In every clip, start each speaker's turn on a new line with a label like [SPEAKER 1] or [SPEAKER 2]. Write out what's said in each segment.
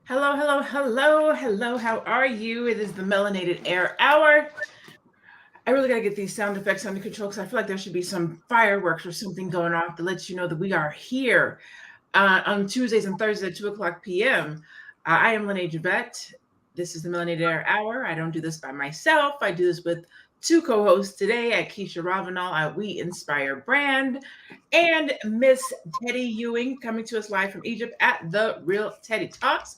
[SPEAKER 1] Hello, hello, hello, hello. How are you? It is the Melanated Air Hour. I really got to get these sound effects under control because I feel like there should be some fireworks or something going off to let you know that we are here on Tuesdays and Thursdays at 2 o'clock p.m. I am Lene Javette. This is the Melanated Air Hour. I don't do this by myself. I do this with two co-hosts today at Keisha Ravenel at We Inspire Brand and Miss Teddy Ewing coming to us live from Egypt at The Real Teddy Talks.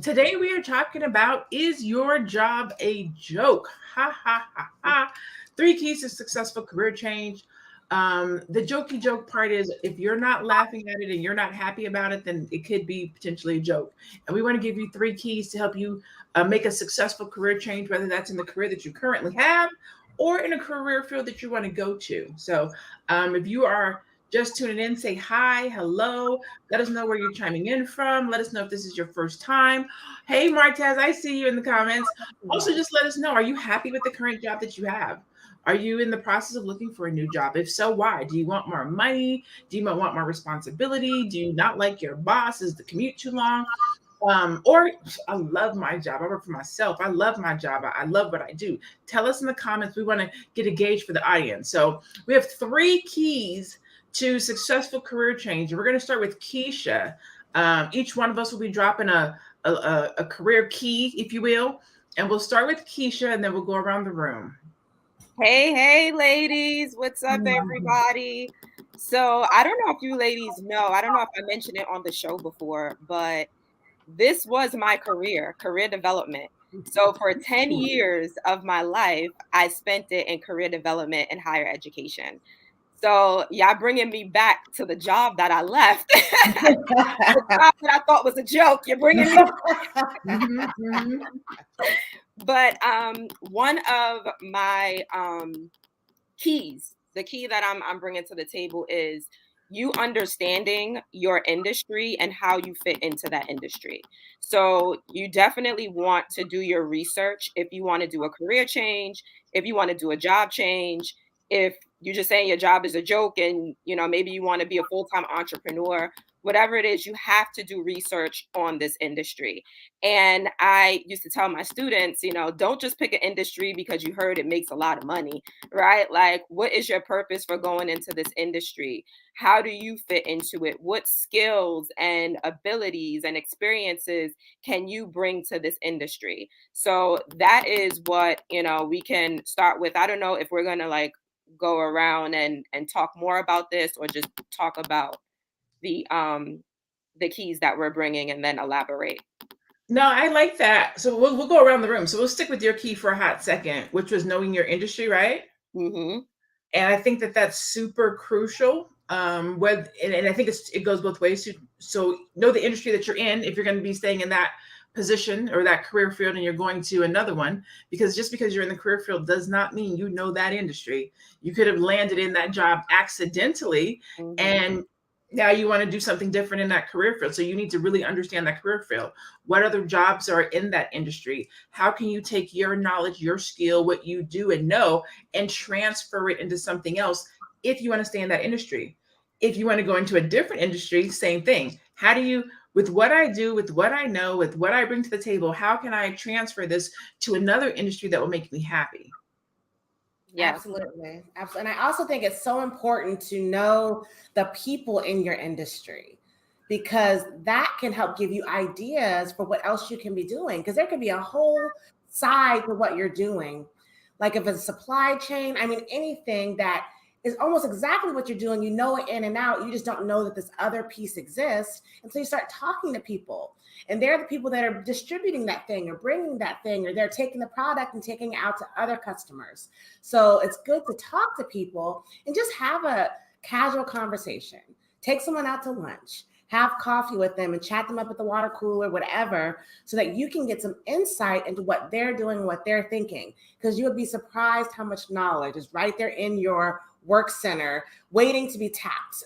[SPEAKER 1] Today we are talking about, is your job a joke? Ha ha ha ha. Three keys to successful career change. The jokey joke part is if you're not laughing at it and you're not happy about it, then it could be potentially a joke. And we want to give you three keys to help you make a successful career change, whether that's in the career that you currently have or in a career field that you want to go to. So if you are just tuning in, say hi, hello. Let us know where you're chiming in from. Let us know if this is your first time. Hey, Martez, I see you in the comments. Also, just let us know, are you happy with the current job that you have? Are you in the process of looking for a new job? If so, why? Do you want more money? Do you want more responsibility? Do you not like your boss? Is the commute too long? Or I love my job. I work for myself. I love my job. I love what I do. Tell us in the comments. We want to get a gauge for the audience. So we have three keys to successful career change. We're going to start with Keisha. Each one of us will be dropping a career key, if you will. And we'll start with Keisha and then we'll go around the room.
[SPEAKER 2] Hey, ladies. What's up, everybody? So, I don't know if you ladies know, I don't know if I mentioned it on the show before, but this was my career development. So, for 10 years of my life, I spent it in career development and higher education. So, y'all bringing me back to the job that I left. The job that I thought was a joke. You're bringing me. But one of my keys, the key that I'm bringing to the table is you understanding your industry and how you fit into that industry. So you definitely want to do your research if you want to do a career change, if you want to do a job change, if you're just saying your job is a joke and maybe you want to be a full-time entrepreneur, whatever it is, you have to do research on this industry. And I used to tell my students, don't just pick an industry because you heard it makes a lot of money, right? Like, what is your purpose for going into this industry? How do you fit into it? What skills and abilities and experiences can you bring to this industry? So that is what, we can start with. I don't know if we're going to go around and talk more about this or just talk about the keys that we're bringing and then elaborate.
[SPEAKER 1] No, I like that. So we'll go around the room. So we'll stick with your key for a hot second, which was knowing your industry, right?
[SPEAKER 2] Mm-hmm.
[SPEAKER 1] And I think that that's super crucial. And I think it goes both ways. So know the industry that you're in if you're going to be staying in that position or that career field and you're going to another one, because just because you're in the career field does not mean you know that industry. You could have landed in that job accidentally, and now you want to do something different in that career field. So you need to really understand that career field. What other jobs are in that industry? How can you take your knowledge, your skill, what you do and know, and transfer it into something else if you want to stay in that industry? If you want to go into a different industry, same thing. How do you, with what I do, with what I know, with what I bring to the table, how can I transfer this to another industry that will make me happy?
[SPEAKER 2] Yes.
[SPEAKER 3] Absolutely. Absolutely. And I also think it's so important to know the people in your industry, because that can help give you ideas for what else you can be doing. Because there could be a whole side to what you're doing. Like if it's a supply chain, I mean, anything that is almost exactly what you're doing, you know it in and out. You just don't know that this other piece exists. And so you start talking to people. And they're the people that are distributing that thing or bringing that thing, or they're taking the product and taking it out to other customers. So it's good to talk to people and just have a casual conversation. Take someone out to lunch, have coffee with them and chat them up at the water cooler, whatever, so that you can get some insight into what they're doing and what they're thinking. Because you'll be surprised how much knowledge is right there in your work center waiting to be tapped.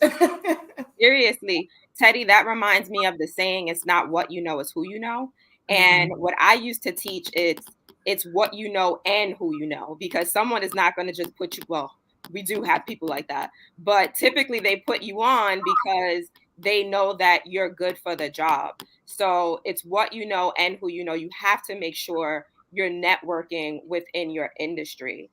[SPEAKER 2] Seriously, Teddy, that reminds me of the saying, it's not what you know, it's who you know. And what I used to teach, it's what you know and who you know, because someone is not going to just put you, well, we do have people like that, but typically they put you on because they know that you're good for the job. So it's what you know and who you know. You have to make sure you're networking within your industry.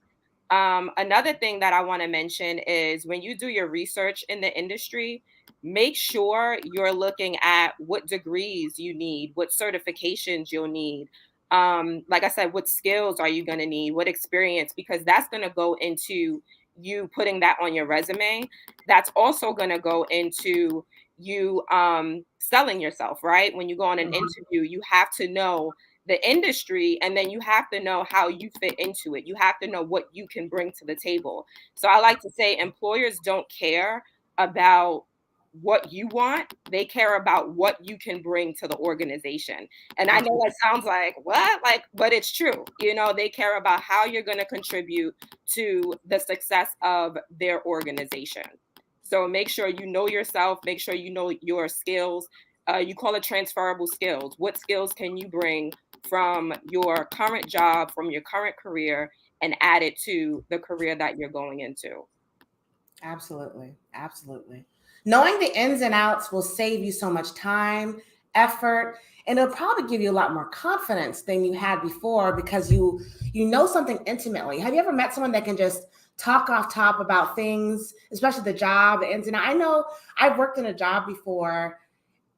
[SPEAKER 2] Another thing that I want to mention is when you do your research in the industry, make sure you're looking at what degrees you need, what certifications you'll need. Like I said, what skills are you going to need, what experience, because that's going to go into you putting that on your resume. That's also going to go into you selling yourself, right? When you go on an interview, you have to know the industry, and then you have to know how you fit into it. You have to know what you can bring to the table. So I like to say employers don't care about what you want, they care about what you can bring to the organization. And I know that sounds like what, like, but it's true. You know, they care about how you're going to contribute to the success of their organization. So make sure you know yourself, make sure you know your skills. You call it transferable skills. What skills can you bring from your current job, from your current career, and add it to the career that you're going into?
[SPEAKER 3] Absolutely. Absolutely. Knowing the ins and outs will save you so much time, effort, and it'll probably give you a lot more confidence than you had before because you know something intimately. Have you ever met someone that can just talk off top about things, especially the job, the ins and outs? I know I've worked in a job before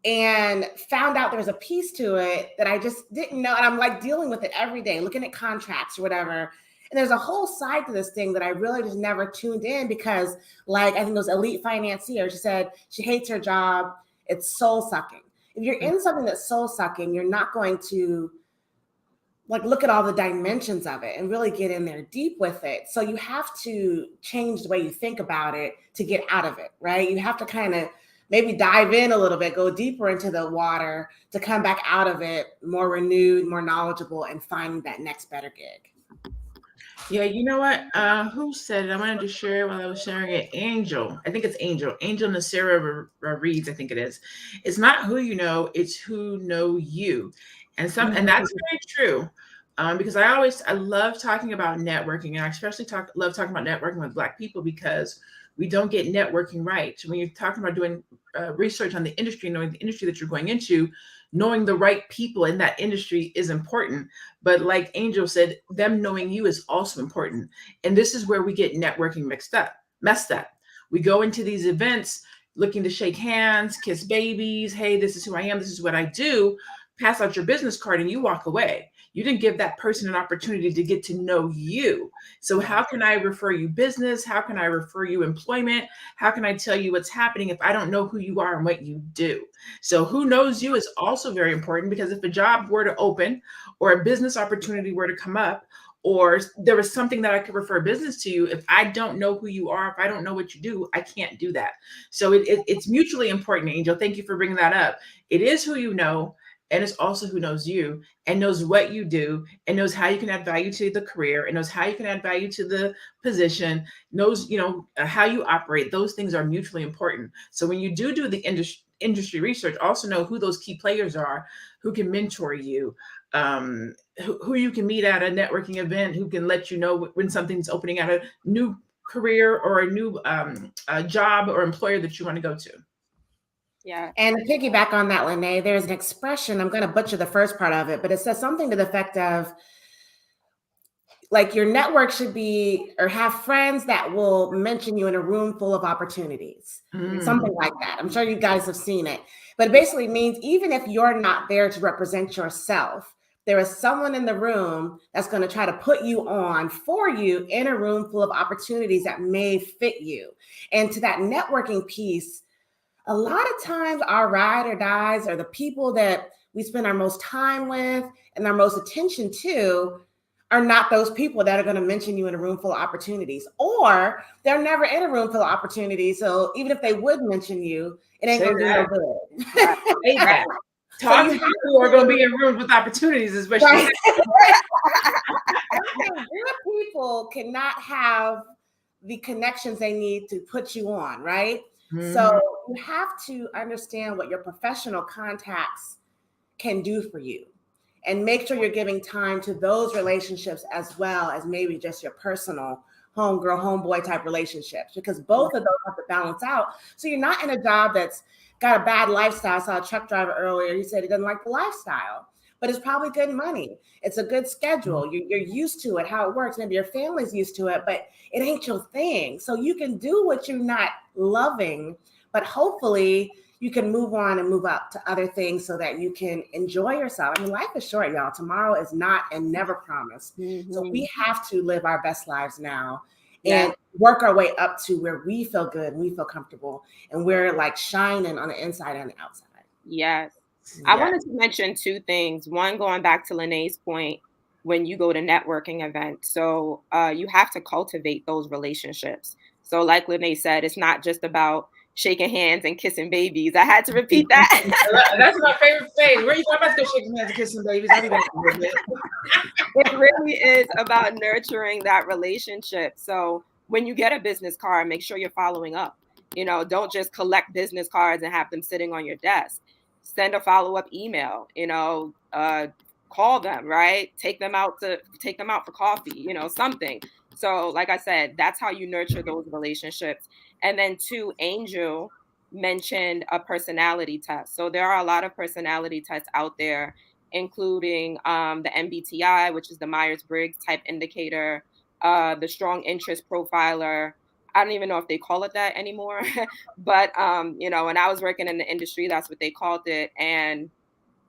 [SPEAKER 3] and found out there was a piece to it that I just didn't know. And I'm like dealing with it every day, looking at contracts or whatever. And there's a whole side to this thing that I really just never tuned in because, like, I think it was Elite Financier. She said she hates her job. It's soul sucking. If you're in something that's soul sucking, you're not going to like look at all the dimensions of it and really get in there deep with it. So you have to change the way you think about it to get out of it, right? You have to kind of maybe dive in a little bit, go deeper into the water to come back out of it more renewed, more knowledgeable, and find that next better gig.
[SPEAKER 1] Yeah, you know what? Who said it? I wanted to share while I was sharing it. Angel. I think it's Angel. Angel Nasira Reads, I think it is. It's not who you know, it's who know you. And and that's very true. Because I love talking about networking, and I especially love talking about networking with Black people because we don't get networking right. When you're talking about doing research on the industry, knowing the industry that you're going into, knowing the right people in that industry is important. But like Angel said, them knowing you is also important. And this is where we get networking messed up. We go into these events looking to shake hands, kiss babies. Hey, this is who I am. This is what I do. Pass out your business card and you walk away. You didn't give that person an opportunity to get to know you. So how can I refer you business? How can I refer you employment? How can I tell you what's happening if I don't know who you are and what you do? So who knows you is also very important, because if a job were to open or a business opportunity were to come up, or there was something that I could refer business to you, if I don't know who you are, if I don't know what you do, I can't do that. So it's mutually important, Angel. Thank you for bringing that up. It is who you know, and it's also who knows you and knows what you do and knows how you can add value to the career and knows how you can add value to the position, knows, how you operate. Those things are mutually important. So when you do the industry research, also know who those key players are, who can mentor you, who you can meet at a networking event, who can let you know when something's opening at a new career or a new job or employer that you want to go to.
[SPEAKER 2] Yeah.
[SPEAKER 3] And to piggyback on that, Lene, there's an expression, I'm going to butcher the first part of it, but it says something to the effect of, like, your network should be or have friends that will mention you in a room full of opportunities. Something like that. I'm sure you guys have seen it. But it basically means even if you're not there to represent yourself, there is someone in the room that's going to try to put you on for you in a room full of opportunities that may fit you. And to that networking piece, a lot of times our ride or dies are the people that we spend our most time with and our most attention to are not those people that are going to mention you in a room full of opportunities, or they're never in a room full of opportunities. So even if they would mention you, it ain't going to do no good.
[SPEAKER 1] Say that. Talk to people who are going to be in rooms with opportunities, is what she said.
[SPEAKER 3] Good people cannot have the connections they need to put you on, right? So you have to understand what your professional contacts can do for you and make sure you're giving time to those relationships as well as maybe just your personal homegirl, homeboy type relationships, because both of those have to balance out. So you're not in a job that's got a bad lifestyle. I saw a truck driver earlier. He said he doesn't like the lifestyle, but it's probably good money. It's a good schedule. You're used to it, how it works. Maybe your family's used to it, but it ain't your thing. So you can do what you're not loving, but hopefully you can move on and move up to other things so that you can enjoy yourself. I mean, life is short, y'all. Tomorrow is not and never promised. So we have to live our best lives now and work our way up to where we feel good and we feel comfortable and we're like shining on the inside and the outside.
[SPEAKER 2] Yes. I wanted to mention two things. One, going back to Lene's point, when you go to networking events. So you have to cultivate those relationships. So like Lene said, it's not just about shaking hands and kissing babies. I had to repeat that.
[SPEAKER 1] That's my favorite phase. Where are you about to go shaking hands and kissing babies? I'll be back in a little bit.
[SPEAKER 2] It really is about nurturing that relationship. So when you get a business card, make sure you're following up. You know, don't just collect business cards and have them sitting on your desk. Send a follow-up email, you know, call them, right? Take them out for coffee, you know, something. So like I said, that's how you nurture those relationships. And then two, Angel mentioned a personality test. So there are a lot of personality tests out there, including the MBTI, which is the Myers-Briggs type indicator, the strong interest profiler. I don't even know if they call it that anymore, but you know, when I was working in the industry, that's what they called it. And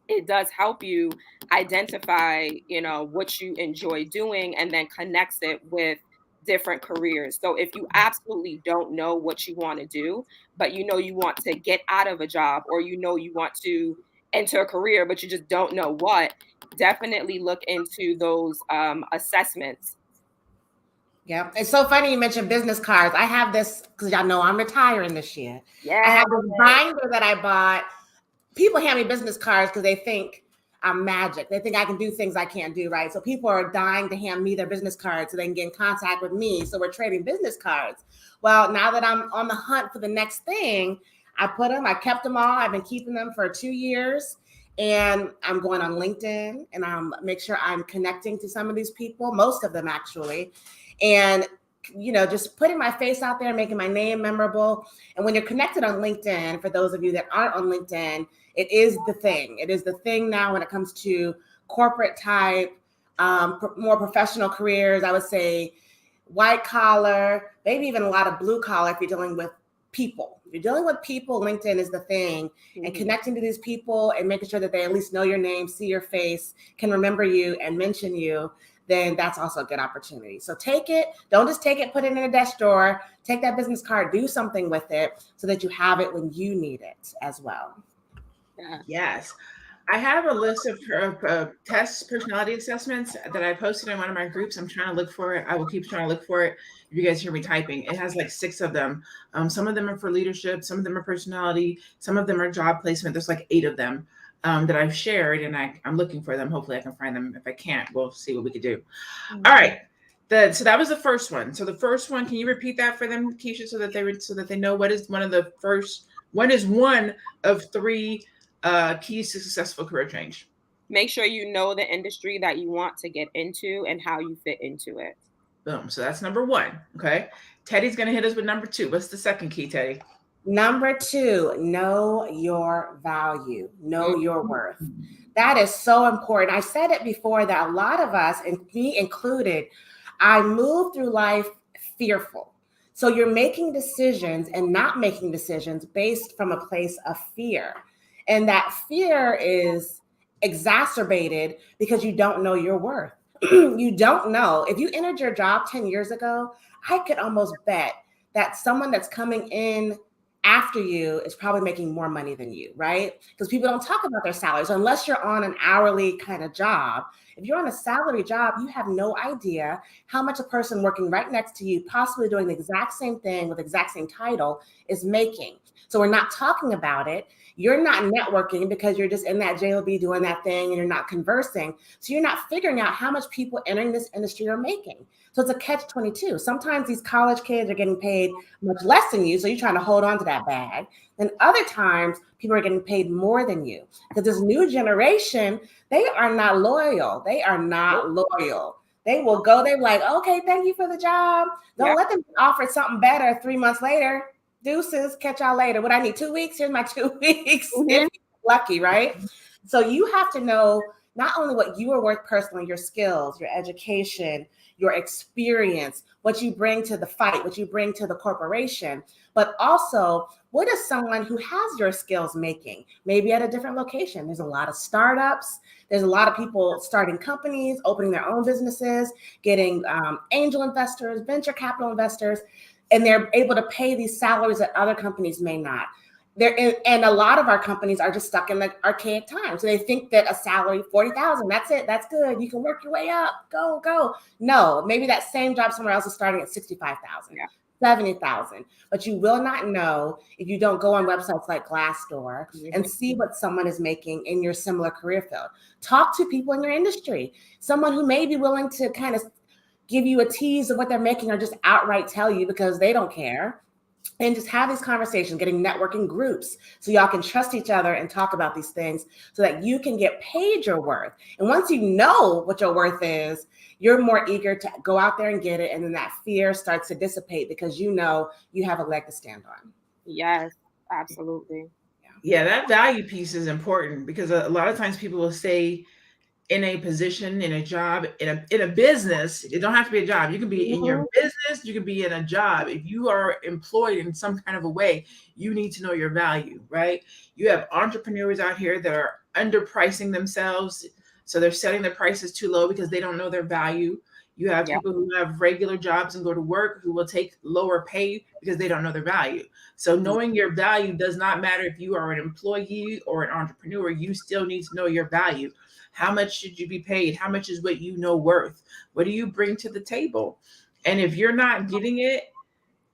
[SPEAKER 2] it does help you identify, you know, what you enjoy doing and then connects it with different careers. So if you absolutely don't know what you want to do, but you know you want to get out of a job, or you know you want to enter a career, but you just don't know what, definitely look into those assessments.
[SPEAKER 3] Yeah, it's so funny you mentioned business cards. I have this because y'all know I'm retiring this year.
[SPEAKER 2] Yeah,
[SPEAKER 3] I have this binder that I bought. People hand me business cards because they think I'm magic. They think I can do things I can't do, right? So people are dying to hand me their business cards so they can get in contact with me. So we're trading business cards. Well, now that I'm on the hunt for the next thing, I kept them all. I've been keeping them for 2 years. And I'm going on LinkedIn and I'm make sure I'm connecting to some of these people, most of them actually. And, you know, just putting my face out there, making my name memorable. And when you're connected on LinkedIn, for those of you that aren't on LinkedIn, it is the thing. It is the thing now when it comes to corporate type, more professional careers. I would say white collar, maybe even a lot of blue collar if you're dealing with people. If you're dealing with people, LinkedIn is the thing. Mm-hmm. And connecting to these people and making sure that they at least know your name, see your face, can remember you and mention you, then that's also a good opportunity. So take it. Don't just take it, put it in a desk drawer. Take that business card, do something with it so that you have it when you need it as well.
[SPEAKER 1] Yeah. Yes. I have a list of test personality assessments that I posted in one of my groups. I'm trying to look for it. I will keep trying to look for it. If you guys hear me typing, it has like 6 of them. Some of them are for leadership. Some of them are personality. Some of them are job placement. There's like 8 of them that I've shared, and I'm looking for them. Hopefully I can find them. If I can't, we'll see what we could do. Mm-hmm. All right. So that was the first one. So the first one, can you repeat that for them, Keisha, so that they know what is one of 3 keys to successful career change?
[SPEAKER 2] Make sure you know the industry that you want to get into and how you fit into it.
[SPEAKER 1] Boom. So that's number 1. Okay. Teddy's going to hit us with number 2. What's the second key, Teddy?
[SPEAKER 3] Number 2, know your value, know your worth. That is so important. I said it before that a lot of us, and me included, I move through life fearful. So you're making decisions and not making decisions based from a place of fear. And that fear is exacerbated because you don't know your worth. You don't know. If you entered your job 10 years ago, I could almost bet that someone that's coming in after you is probably making more money than you, right? Because people don't talk about their salaries. So unless you're on an hourly kind of job, if you're on a salary job, you have no idea how much a person working right next to you, possibly doing the exact same thing with the exact same title, is making. So we're not talking about it. You're not networking because you're just in that JOB doing that thing and you're not conversing. So you're not figuring out how much people entering this industry are making. So it's a catch-22. Sometimes these college kids are getting paid much less than you, so you're trying to hold on to that bag. Then other times, people are getting paid more than you. Because this new generation, they are not loyal. They are not loyal. They will go, they're like, okay, thank you for the job. Don't let them be offered something better 3 months later. Deuces, catch y'all later. What I need 2 weeks? Here's my 2 weeks.
[SPEAKER 2] Mhm.
[SPEAKER 3] If you're lucky, right? So you have to know not only what you are worth personally, your skills, your education, your experience, what you bring to the fight, what you bring to the corporation, but also what is someone who has your skills making, maybe at a different location. There's a lot of startups. There's a lot of people starting companies, opening their own businesses, getting angel investors, venture capital investors, and they're able to pay these salaries that other companies may not. And a lot of our companies are just stuck in the archaic time. So they think that a salary, 40,000, that's it. That's good. You can work your way up. Go. No, maybe that same job somewhere else is starting at 65,000, 70,000. But you will not know if you don't go on websites like Glassdoor and see what someone is making in your similar career field. Talk to people in your industry, someone who may be willing to kind of give you a tease of what they're making or just outright tell you because they don't care. And just have these conversations, getting networking groups so y'all can trust each other and talk about these things so that you can get paid your worth. And once you know what your worth is, you're more eager to go out there and get it. And then that fear starts to dissipate because you know you have a leg to stand on.
[SPEAKER 2] Yes, absolutely.
[SPEAKER 1] Yeah, that value piece is important because a lot of times people will say, in a position, in a job, in a business, it don't have to be a job. You can be in your business, you can be in a job. If you are employed in some kind of a way, you need to know your value, right? You have entrepreneurs out here that are underpricing themselves. So they're setting their prices too low because they don't know their value. You have people who have regular jobs and go to work who will take lower pay because they don't know their value. So knowing your value does not matter if you are an employee or an entrepreneur, you still need to know your value. How much should you be paid? How much is what you know worth? What do you bring to the table? And if you're not getting it,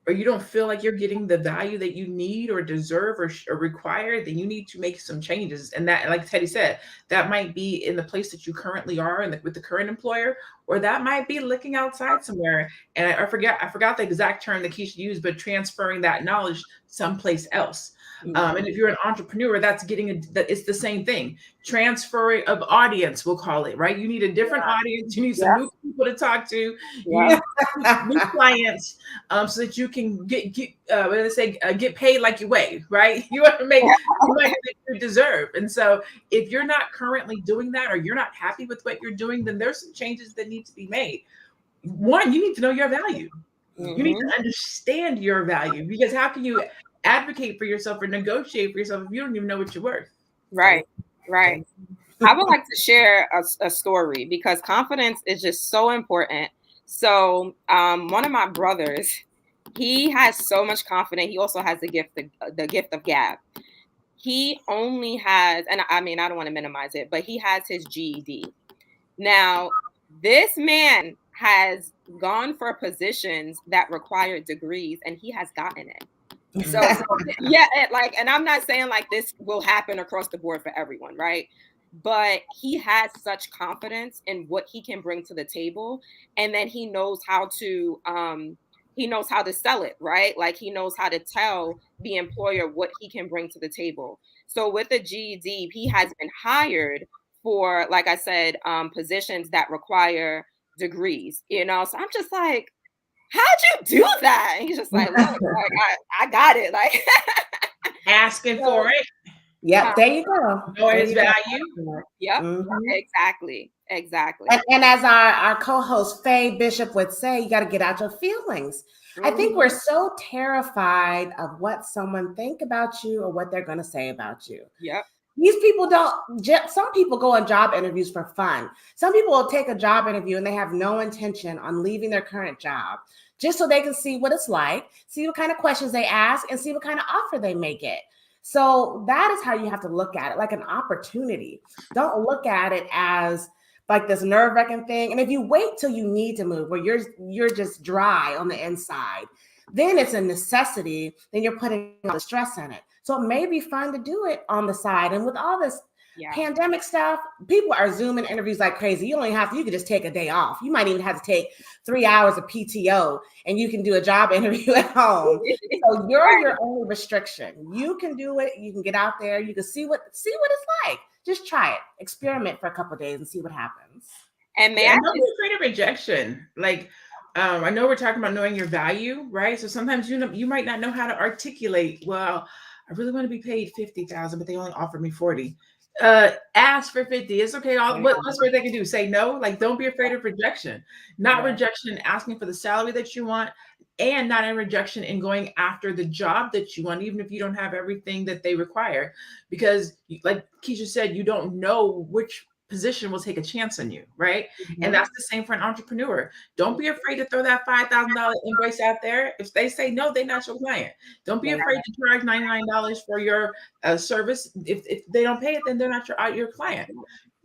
[SPEAKER 1] or you don't feel like you're getting the value that you need or deserve or require, then you need to make some changes. And that, like Teddy said, that might be in the place that you currently are and with the current employer, or that might be looking outside somewhere. And I forgot the exact term that Keisha used, but transferring that knowledge someplace else. And if you're an entrepreneur, that's it's the same thing. Transfer of audience, we'll call it, right? You need a different audience. You need some new people to talk to. You need new clients, so that you can get paid like you weigh, right? You want to make the money that you deserve. And so if you're not currently doing that, or you're not happy with what you're doing, then there's some changes that need to be made. One, you need to know your value. You need to understand your value, because how can you advocate for yourself or negotiate for yourself if you don't even know what you're worth?
[SPEAKER 2] Right. I would like to share a story because confidence is just so important. So one of my brothers, he has so much confidence. He also has the gift of gab. He only has, and I mean, I don't want to minimize it, but he has his GED. Now, this man has gone for positions that require degrees, and he has gotten it. So yeah, and I'm not saying like this will happen across the board for everyone, right? But he has such confidence in what he can bring to the table, and then he knows how to sell it, right? Like he knows how to tell the employer what he can bring to the table. So with the GED, he has been hired for, like I said, positions that require degrees, So I'm just like, how'd you do that? And he's just like, look, like I got it. Like
[SPEAKER 1] asking for it.
[SPEAKER 3] Yep, there you go.
[SPEAKER 1] Know his value.
[SPEAKER 2] Yep, exactly.
[SPEAKER 3] And as our co-host Faye Bishop would say, you got to get out your feelings. I think we're so terrified of what someone think about you or what they're going to say about you.
[SPEAKER 2] Yep.
[SPEAKER 3] These people some people go on job interviews for fun. Some people will take a job interview and they have no intention on leaving their current job just so they can see what it's like, see what kind of questions they ask, and see what kind of offer they may get. So that is how you have to look at it, like an opportunity. Don't look at it as like this nerve-wracking thing. And if you wait till you need to move, where you're just dry on the inside, then it's a necessity. Then you're putting all the stress in it. So it may be fun to do it on the side. And with all this pandemic stuff, people are Zooming interviews like crazy. You can just take a day off. You might even have to take 3 hours of PTO and you can do a job interview at home. So you're your only restriction. You can do it. You can get out there. You can see what it's like. Just try it. Experiment for a couple of days and see what happens.
[SPEAKER 2] And man,
[SPEAKER 1] don't be afraid of rejection. Like, I know we're talking about knowing your value, right? So sometimes you might not know how to articulate. Well, I really want to be paid 50,000, but they only offered me 40. Ask for 50. It's okay. What's what they can do? Say no. Like, don't be afraid of rejection. Not rejection in asking for the salary that you want, and not in rejection in going after the job that you want, even if you don't have everything that they require. Because, like Keisha said, you don't know which position will take a chance on you, right? And that's the same for an entrepreneur. Don't be afraid to throw that $5,000 invoice out there. If they say no, they're not your client. Don't be afraid to charge $99 for your service. If they don't pay it, then they're not your client.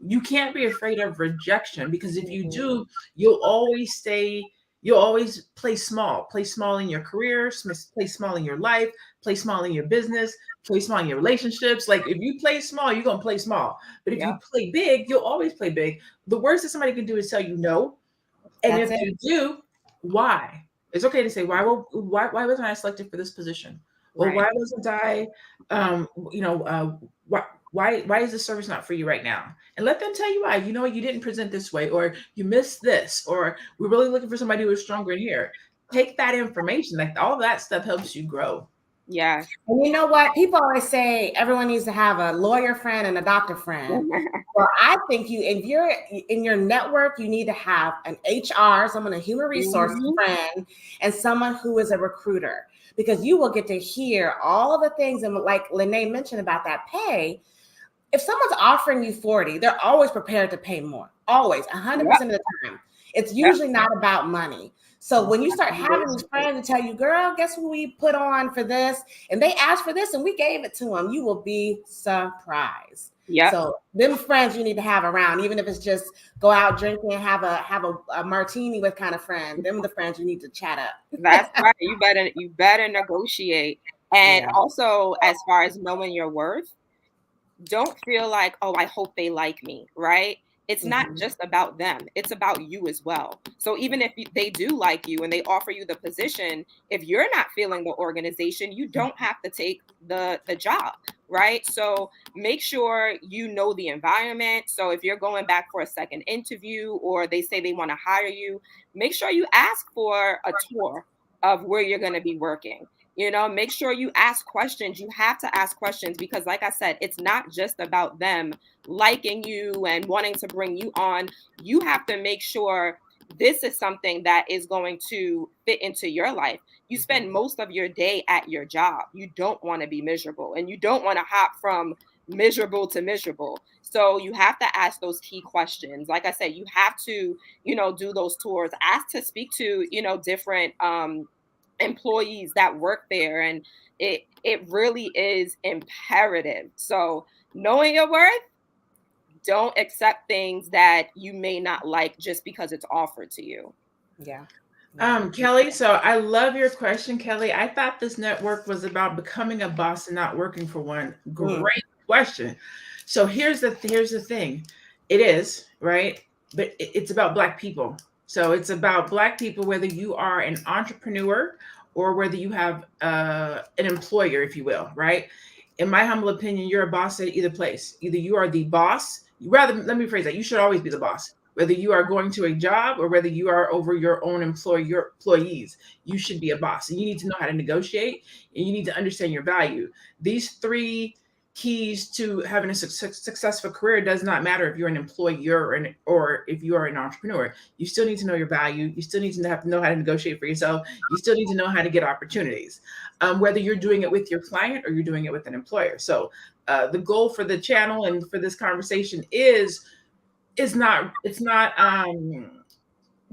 [SPEAKER 1] You can't be afraid of rejection, because if you do, you'll always play small in your career, play small in your life, play small in your business, play small in your relationships. Like, if you play small, you're going to play small. But if you play big, you'll always play big. The worst that somebody can do is tell you no. And if they do, why? It's okay to say, why wasn't I selected for this position? Well, why wasn't I, why is this service not for you right now? And let them tell you why. You know, you didn't present this way, or you missed this, or we're really looking for somebody who is stronger in here. Take that information. Like, all that stuff helps you grow.
[SPEAKER 2] Yeah.
[SPEAKER 3] And you know what? People always say everyone needs to have a lawyer friend and a doctor friend. Well, I think if you're in your network, you need to have an HR, someone, a human resource friend, and someone who is a recruiter, because you will get to hear all of the things. And like Lene mentioned about that pay, if someone's offering you 40, they're always prepared to pay more. Always, 100% of the time. It's usually not about money. So when you start having these friends to tell you, girl, guess what we put on for this? And they asked for this and we gave it to them, you will be surprised. Yeah. So them friends you need to have around, even if it's just go out drinking and have a martini with kind of friend. Them the friends you need to chat up.
[SPEAKER 2] That's right. You better negotiate. And also, as far as knowing your worth, don't feel like, oh, I hope they like me, right? It's not just about them. It's about you as well. So even if they do like you and they offer you the position, if you're not feeling the organization, you don't have to take the job, right? So make sure you know the environment. So if you're going back for a second interview, or they say they want to hire you, make sure you ask for a tour of where you're going to be working. You know, make sure you ask questions. You have to ask questions, because like I said, it's not just about them liking you and wanting to bring you on. You have to make sure this is something that is going to fit into your life. You spend most of your day at your job. You don't want to be miserable, and you don't want to hop from miserable to miserable. So you have to ask those key questions. Like I said, you have to, do those tours, ask to speak to, different, employees that work there, and it really is imperative. So knowing your worth, don't accept things that you may not like just because it's offered to you.
[SPEAKER 1] Kelly, so I love your question, Kelly. I thought this network was about becoming a boss and not working for one. Great question. So here's the thing. It is, right? But it's about Black people. So it's about Black people, whether you are an entrepreneur or whether you have an employer, if you will, right? In my humble opinion, you're a boss at either place. Either you are the boss, let me phrase that. You should always be the boss. Whether you are going to a job or whether you are over your own employees, you should be a boss. And you need to know how to negotiate, and you need to understand your value. These 3 keys to having a successful career does not matter if you're an employer or if you are an entrepreneur. You still need to know your value. You still need to know how to negotiate for yourself. You still need to know how to get opportunities, whether you're doing it with your client or you're doing it with an employer. So the goal for the channel and for this conversation is not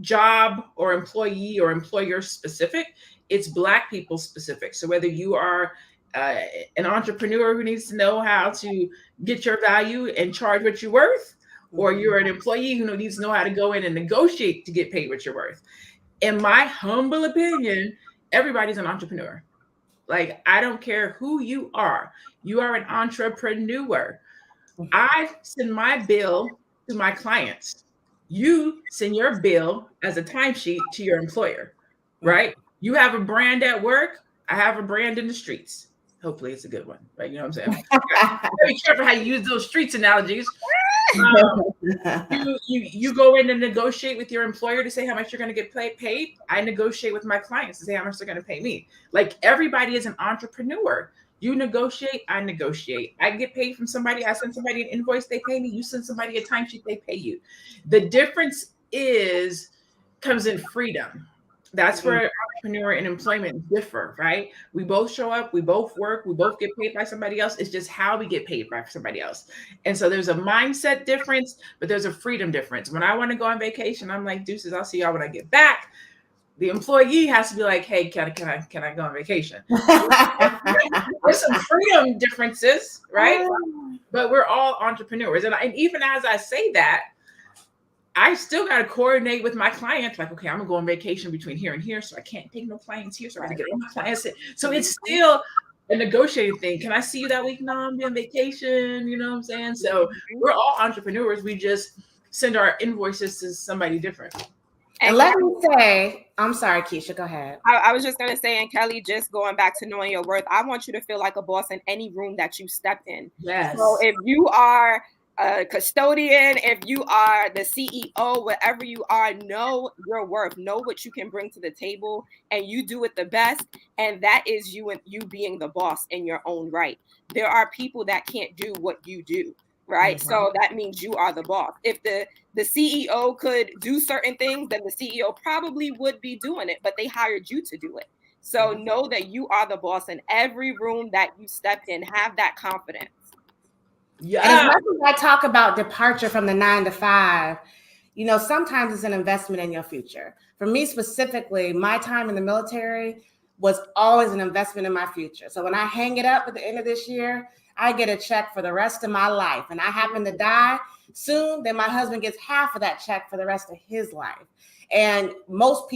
[SPEAKER 1] job or employee or employer specific. It's Black people specific. So whether you are an entrepreneur who needs to know how to get your value and charge what you're worth, or you're an employee who needs to know how to go in and negotiate to get paid what you're worth. In my humble opinion, everybody's an entrepreneur. Like, I don't care who you are an entrepreneur. I send my bill to my clients. You send your bill as a timesheet to your employer, right? You have a brand at work. I have a brand in the streets. Hopefully it's a good one, right? You know what I'm saying? Be careful how you use those streets analogies. You go in and negotiate with your employer to say how much you're going to get paid. I negotiate with my clients to say how much they're going to pay me. Like, everybody is an entrepreneur. You negotiate, I negotiate. I get paid from somebody. I send somebody an invoice, they pay me. You send somebody a timesheet, they pay you. The difference comes in freedom. That's where entrepreneur and employment differ, right? We both show up, we both work, we both get paid by somebody else. It's just how we get paid by somebody else. And so there's a mindset difference, but there's a freedom difference. When I want to go on vacation, I'm like, deuces, I'll see y'all when I get back. The employee has to be like, hey, can I go on vacation? There's some freedom differences, right? But we're all entrepreneurs. And even as I say that, I still got to coordinate with my clients. Like, okay, I'm gonna go on vacation between here and here, so I can't take no clients here. So I got to get all my clients in. So it's still a negotiating thing. Can I see you that week? No, I'm on vacation. You know what I'm saying? So we're all entrepreneurs. We just send our invoices to somebody different.
[SPEAKER 3] And let me say, I'm sorry, Keisha, go ahead.
[SPEAKER 2] I was just going to say, and Kelly, just going back to knowing your worth, I want you to feel like a boss in any room that you step in.
[SPEAKER 1] Yes.
[SPEAKER 2] So if you are a custodian, if you are the CEO, whatever you are, know your worth, know what you can bring to the table, and you do it the best. And that is you and you being the boss in your own right. There are people that can't do what you do. Right. Mm-hmm. So that means you are the boss. If the CEO could do certain things, then the CEO probably would be doing it, but they hired you to do it. So know that you are the boss in every room that you step in. Have that confidence.
[SPEAKER 3] Yeah. And as much as I talk about departure from the 9 to 5, sometimes it's an investment in your future. For me specifically, my time in the military was always an investment in my future. So when I hang it up at the end of this year, I get a check for the rest of my life. And I happen to die soon, then my husband gets half of that check for the rest of his life. And most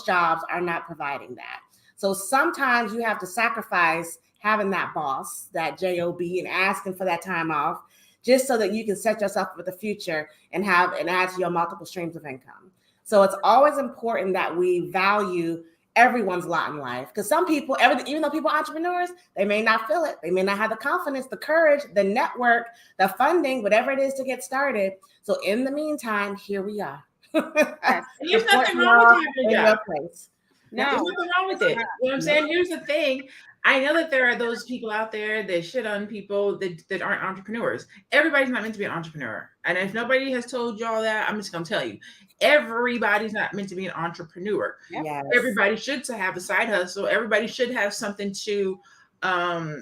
[SPEAKER 3] jobs are not providing that. So sometimes you have to sacrifice having that boss, that job, and asking for that time off, just so that you can set yourself up for the future and add to your multiple streams of income. So it's always important that we value everyone's lot in life, because some people, even though people are entrepreneurs, they may not feel it. They may not have the confidence, the courage, the network, the funding, whatever it is to get started. So in the meantime, here we are.
[SPEAKER 1] There's nothing wrong with having a job.
[SPEAKER 2] No,
[SPEAKER 1] there's nothing wrong with it. You know what I'm saying? Here's the thing. I know that there are those people out there that shit on people that aren't entrepreneurs. Everybody's not meant to be an entrepreneur. And if nobody has told y'all that, I'm just going to tell you. Everybody's not meant to be an entrepreneur. Yes. Everybody should have a side hustle. Everybody should have something to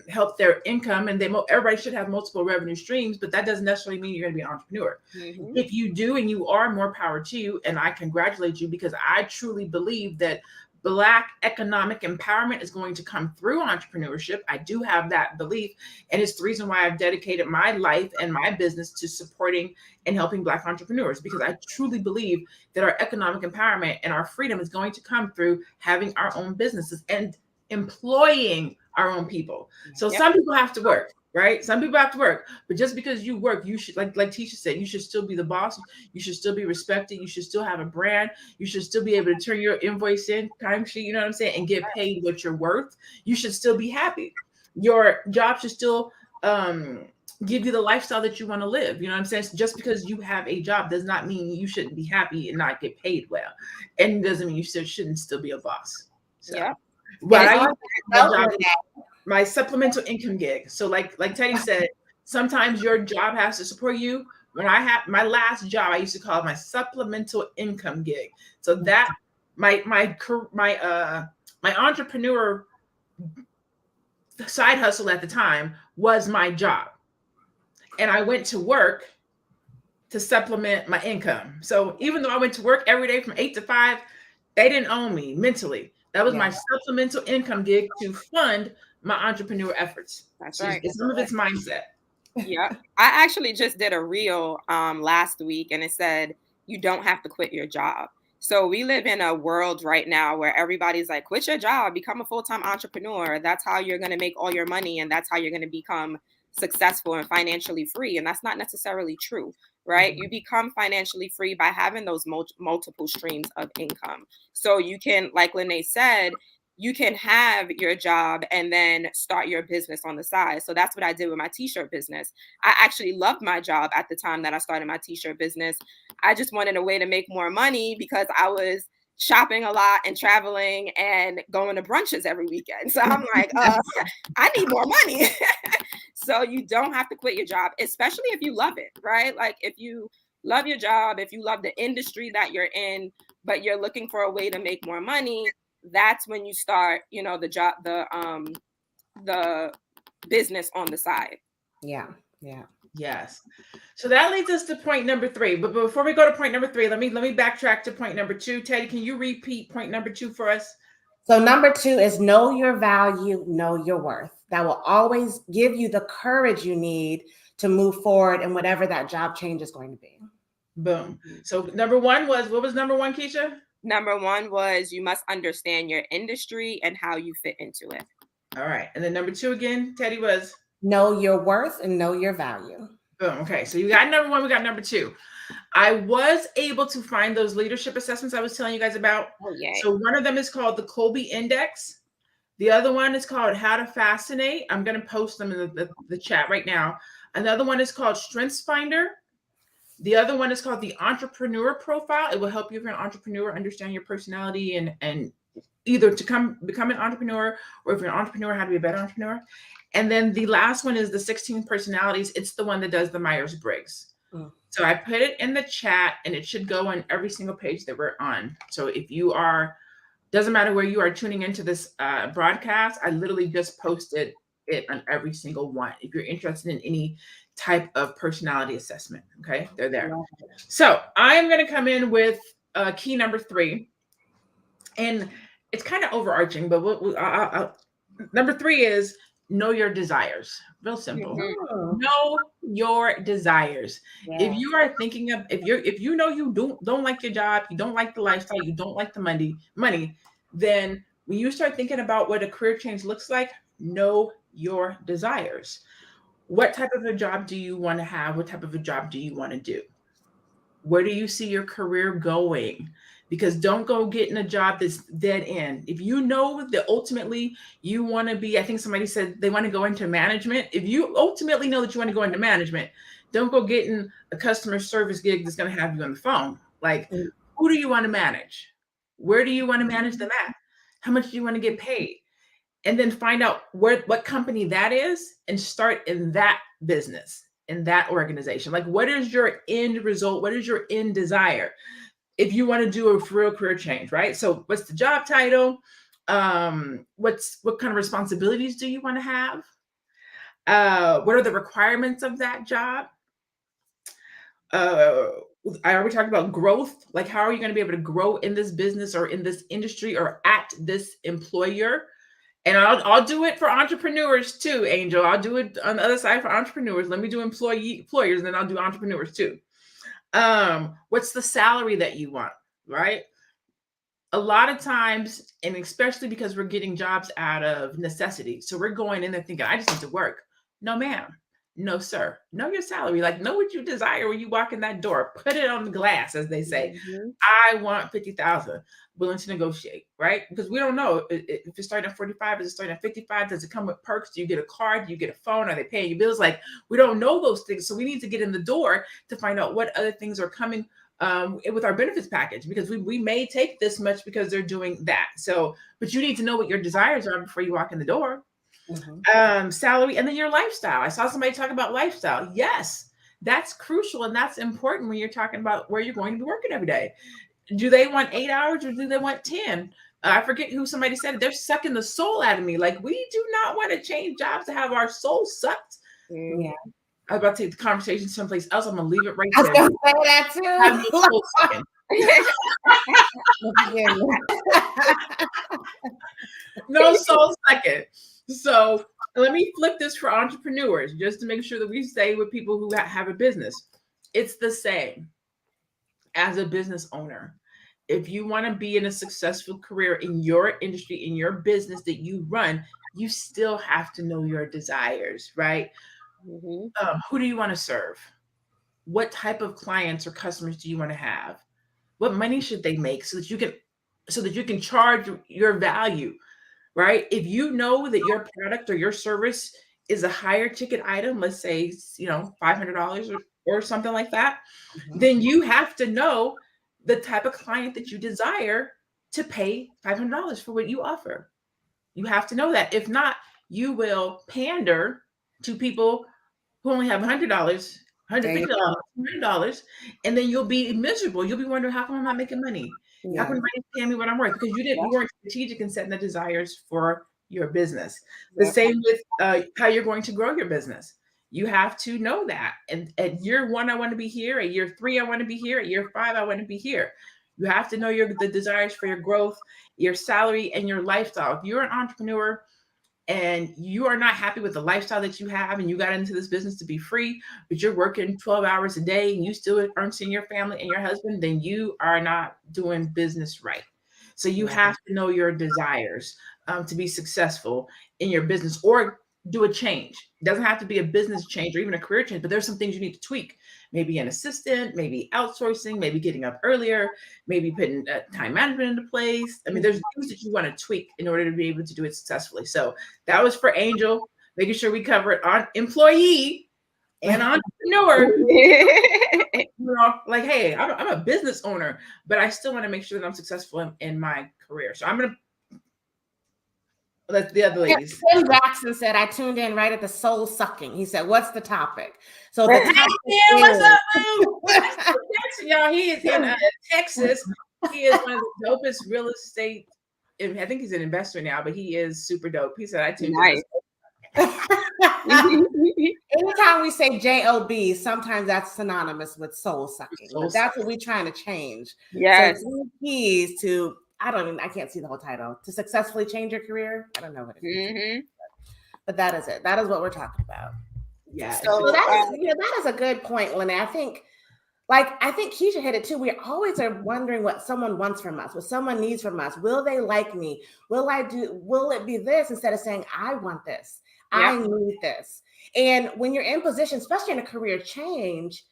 [SPEAKER 1] help their income, and everybody should have multiple revenue streams, but that doesn't necessarily mean you're going to be an entrepreneur. Mm-hmm. If you do and you are, more power to you, and I congratulate you, because I truly believe that Black economic empowerment is going to come through entrepreneurship. I do have that belief, and it's the reason why I've dedicated my life and my business to supporting and helping Black entrepreneurs, because I truly believe that our economic empowerment and our freedom is going to come through having our own businesses and employing our own people. So some people have to work, right? Some people have to work, but just because you work, you should, like Tisha said, you should still be the boss. You should still be respected. You should still have a brand. You should still be able to turn your invoice in, timesheet, you know what I'm saying, and get paid what you're worth. You should still be happy. Your job should still give you the lifestyle that you want to live. You know what I'm saying? So just because you have a job does not mean you shouldn't be happy and not get paid well. And doesn't mean you shouldn't still be a boss. So. Yeah. But I use my supplemental income gig. So like Teddy said, sometimes your job has to support you. When I had my last job, I used to call it my supplemental income gig. So that my entrepreneur side hustle at the time was my job. And I went to work to supplement my income. So even though I went to work every day from 8 to 5, they didn't own me mentally. That was my supplemental income gig to fund my entrepreneur efforts.
[SPEAKER 2] That's right.
[SPEAKER 1] Some of it's mindset.
[SPEAKER 2] Yeah. I actually just did a reel last week, and it said, you don't have to quit your job. So we live in a world right now where everybody's like, quit your job, become a full-time entrepreneur. That's how you're going to make all your money, and that's how you're going to become successful and financially free. And that's not necessarily true, right? Mm-hmm. You become financially free by having those multiple streams of income. So you can, like Lene said, you can have your job and then start your business on the side. So that's what I did with my t-shirt business. I actually loved my job at the time that I started my t-shirt business. I just wanted a way to make more money because I was shopping a lot and traveling and going to brunches every weekend. So I'm like, I need more money. So you don't have to quit your job, especially if you love it, right? Like if you love your job, if you love the industry that you're in, but you're looking for a way to make more money, that's when you start, you know, the business on the side.
[SPEAKER 3] Yeah. Yeah.
[SPEAKER 1] Yes. So that leads us to point number 3. But before we go to point number 3, let me backtrack to point number 2. Teddy, can you repeat point number 2 for us?
[SPEAKER 3] So number 2 is know your value, know your worth. That will always give you the courage you need to move forward in whatever that job change is going to be.
[SPEAKER 1] Boom. So number 1 was, what was number 1, Keisha?
[SPEAKER 2] Number 1 was you must understand your industry and how you fit into it.
[SPEAKER 1] All right. And then number 2 again, Teddy, was?
[SPEAKER 3] Know your worth and know your value.
[SPEAKER 1] Boom. Okay. So you got number 1, we got number 2. I was able to find those leadership assessments I was telling you guys about.
[SPEAKER 2] Oh, yeah.
[SPEAKER 1] So one of them is called the Colby Index. The other one is called How to Fascinate. I'm going to post them in the chat right now. Another one is called Strengths Finder. The other one is called the Entrepreneur Profile. It will help you if you're an entrepreneur, understand your personality and either to become an entrepreneur, or if you're an entrepreneur, how to be a better entrepreneur. And then the last one is the 16 personalities. It's the one that does the Myers-Briggs. So I put it in the chat and it should go on every single page that we're on. So if you are, doesn't matter where you are tuning into this broadcast, I literally just posted it on every single one. If you're interested in any type of personality assessment, okay, they're there. So I'm going to come in with key number 3. And it's kind of overarching, but number 3 is know your desires. Real simple.
[SPEAKER 3] Mm-hmm.
[SPEAKER 1] Know your desires.
[SPEAKER 3] Yeah.
[SPEAKER 1] If you are thinking of, if you know you don't like your job, you don't like the lifestyle, you don't like the money, then when you start thinking about what a career change looks like, know your desires. What type of a job do you want to have? What type of a job do you want to do? Where do you see your career going? Because don't go getting a job that's dead end. If you know that ultimately you want to be, I think somebody said they want to go into management. If you ultimately know that you want to go into management, don't go getting a customer service gig that's going to have you on the phone. Like, who do you want to manage? Where do you want to manage them at? How much do you want to get paid? And then find out what company that is and start in that business, in that organization. Like, what is your end result? What is your end desire? If you want to do a real career change, right? So what's the job title? What kind of responsibilities do you want to have? What are the requirements of that job? I already talked about growth. Like, how are you going to be able to grow in this business or in this industry or at this employer? And I'll do it for entrepreneurs too, Angel. I'll do it on the other side for entrepreneurs. Let me do employers, and then I'll do entrepreneurs too. What's the salary that you want, right? A lot of times, and especially because we're getting jobs out of necessity. So we're going in there thinking, I just need to work. No, ma'am. No, sir. Know your salary. Like, know what you desire when you walk in that door. Put it on the glass, as they say. Mm-hmm. I want 50,000. Willing to negotiate, right? Because we don't know if it's starting at 45, is it starting at 55? Does it come with perks? Do you get a card? Do you get a phone? Are they paying your bills? Like, we don't know those things. So we need to get in the door to find out what other things are coming with our benefits package, because we may take this much because they're doing that. So, but you need to know what your desires are before you walk in the door. Mm-hmm. Salary, and then your lifestyle. I saw somebody talk about lifestyle. Yes, that's crucial and that's important when you're talking about where you're going to be working every day. Do they want 8 hours or do they want 10? I forget who somebody said it. They're sucking the soul out of me. Like, we do not want to change jobs to have our soul sucked. Yeah. I was about to take the conversation someplace else. I'm gonna leave it right there. I was gonna say that too. Have your soul sucking. No soul sucking. So let me flip this for entrepreneurs, just to make sure that we stay with people who have a business. It's the same as a business owner. If you want to be in a successful career in your industry, in your business that you run, you still have to know your desires, right? Mm-hmm. Who do you want to serve? What type of clients or customers do you want to have? What money should they make so that you can charge your value? right? If you know that your product or your service is a higher ticket item, let's say, $500 or something like that, then you have to know the type of client that you desire to pay $500 for what you offer. You have to know that. If not, you will pander to people who only have $100, $150, $200, and then you'll be miserable. You'll be wondering, how come I'm not making money? How come nobody's paying me what I'm worth? Because you weren't strategic in setting the desires for your business. The same with how you're going to grow your business. You have to know that. And at year 1, I want to be here. At year 3, I want to be here. At year 5, I want to be here. You have to know the desires for your growth, your salary, and your lifestyle. If you're an entrepreneur and you are not happy with the lifestyle that you have, and you got into this business to be free, but you're working 12 hours a day and you still aren't seeing your family and your husband, then you are not doing business right. So you have to know your desires to be successful in your business, or do a change. It doesn't have to be a business change or even a career change, but there's some things you need to tweak. Maybe an assistant, maybe outsourcing, maybe getting up earlier, maybe putting time management into place. I mean, there's things that you want to tweak in order to be able to do it successfully. So that was for Angel, making sure we cover it on employee and entrepreneur. Like, hey, I'm a business owner, but I still want to make sure that I'm successful in my career. So I'm going to let the other ladies.
[SPEAKER 3] Tim Jackson said, I tuned in right at the soul sucking. He said, what's the topic? So the topic
[SPEAKER 1] what's up, Jackson, y'all? He is in Texas. He is one of the dopest real estate. I think he's an investor now, but he is super dope. He said, I tuned in.
[SPEAKER 3] Anytime we say JOB, sometimes that's synonymous with soul sucking. But that's what we're trying to change.
[SPEAKER 2] Yes.
[SPEAKER 3] So keys to, I can't see the whole title. To successfully change your career. I don't know what it is. But that is it. That is what we're talking about.
[SPEAKER 1] Yeah.
[SPEAKER 3] So that is a good point, Lynette. I think Keisha hit it too. We always are wondering what someone wants from us, what someone needs from us. Will they like me? Will it be this, instead of saying, I want this, I need this. And when you're in position, especially in a career change,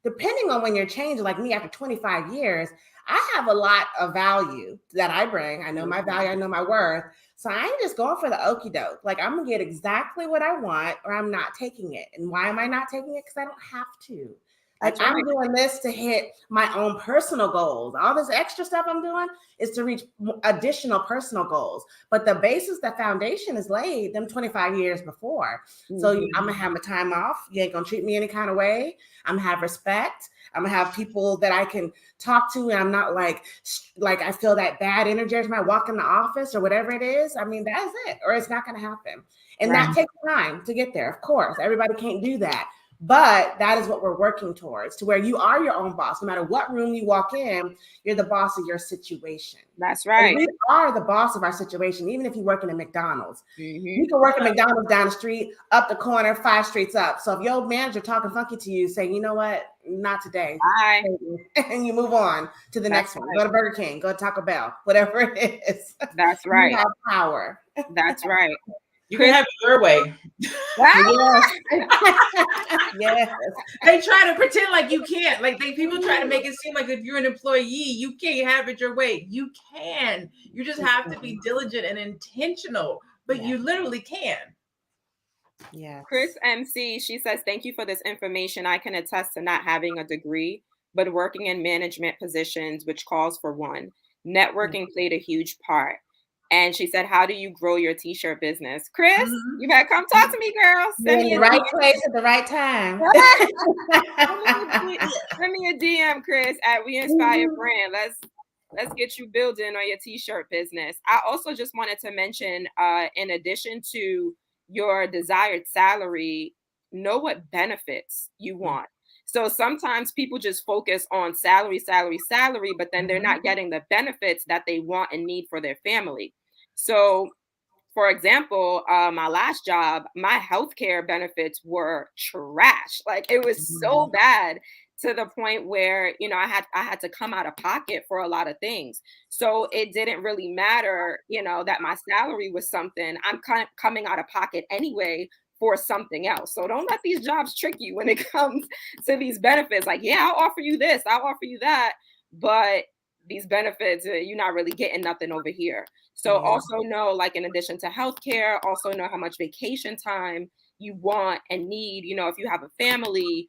[SPEAKER 3] depending on when you're changing, like me after 25 years, I have a lot of value that I bring. I know my value, I know my worth. So I'm just going for the okie doke. Like, I'm gonna get exactly what I want, or I'm not taking it. And why am I not taking it? Because I don't have to. Like, I'm doing this to hit my own personal goals. All this extra stuff I'm doing is to reach additional personal goals. But the basis, the foundation is laid them 25 years before. So I'm going to have my time off. You ain't going to treat me any kind of way. I'm going to have respect. I'm going to have people that I can talk to. And I'm not like I feel that bad energy every time I walk in the office or whatever it is. I mean, that's it. Or it's not going to happen. And that takes time to get there. Of course, everybody can't do that. But that is what we're working towards, to where you are your own boss. No matter what room you walk in, you're the boss of your situation.
[SPEAKER 2] That's right.
[SPEAKER 3] And we are the boss of our situation, even if you work in a McDonald's. You can work at McDonald's down the street, up the corner, 5 streets up. So if your manager talking funky to you, say, you know what, not today.
[SPEAKER 2] Bye.
[SPEAKER 3] And you move on to the next one. Go to Burger King, go to Taco Bell, whatever it is.
[SPEAKER 2] That's right.
[SPEAKER 3] You have power.
[SPEAKER 2] That's right.
[SPEAKER 1] You can have it your way.
[SPEAKER 3] Yes.
[SPEAKER 1] They try to pretend like you can't. Like people try to make it seem like if you're an employee, you can't have it your way. You can. You just have to be diligent and intentional. But you literally can.
[SPEAKER 3] Yeah.
[SPEAKER 2] Chris MC, she says, thank you for this information. I can attest to not having a degree, but working in management positions, which calls for one. Networking played a huge part. And she said, how do you grow your t-shirt business? Chris, you better come talk to me, girl.
[SPEAKER 3] Send me in the right place at the right time.
[SPEAKER 2] Send me a DM, Chris, at We Inspire Brand. Let's get you building on your t-shirt business. I also just wanted to mention, in addition to your desired salary, know what benefits you want. So sometimes people just focus on salary, but then they're not getting the benefits that they want and need for their family. So, for example, my last job, my healthcare benefits were trash. Like, it was so bad to the point where, I had to come out of pocket for a lot of things. So it didn't really matter, that my salary was something. I'm coming out of pocket anyway for something else. So don't let these jobs trick you when it comes to these benefits. Like, yeah, I'll offer you this, I'll offer you that. But these benefits, you're not really getting nothing over here. So also know, like, in addition to healthcare, also know how much vacation time you want and need. You know, if you have a family,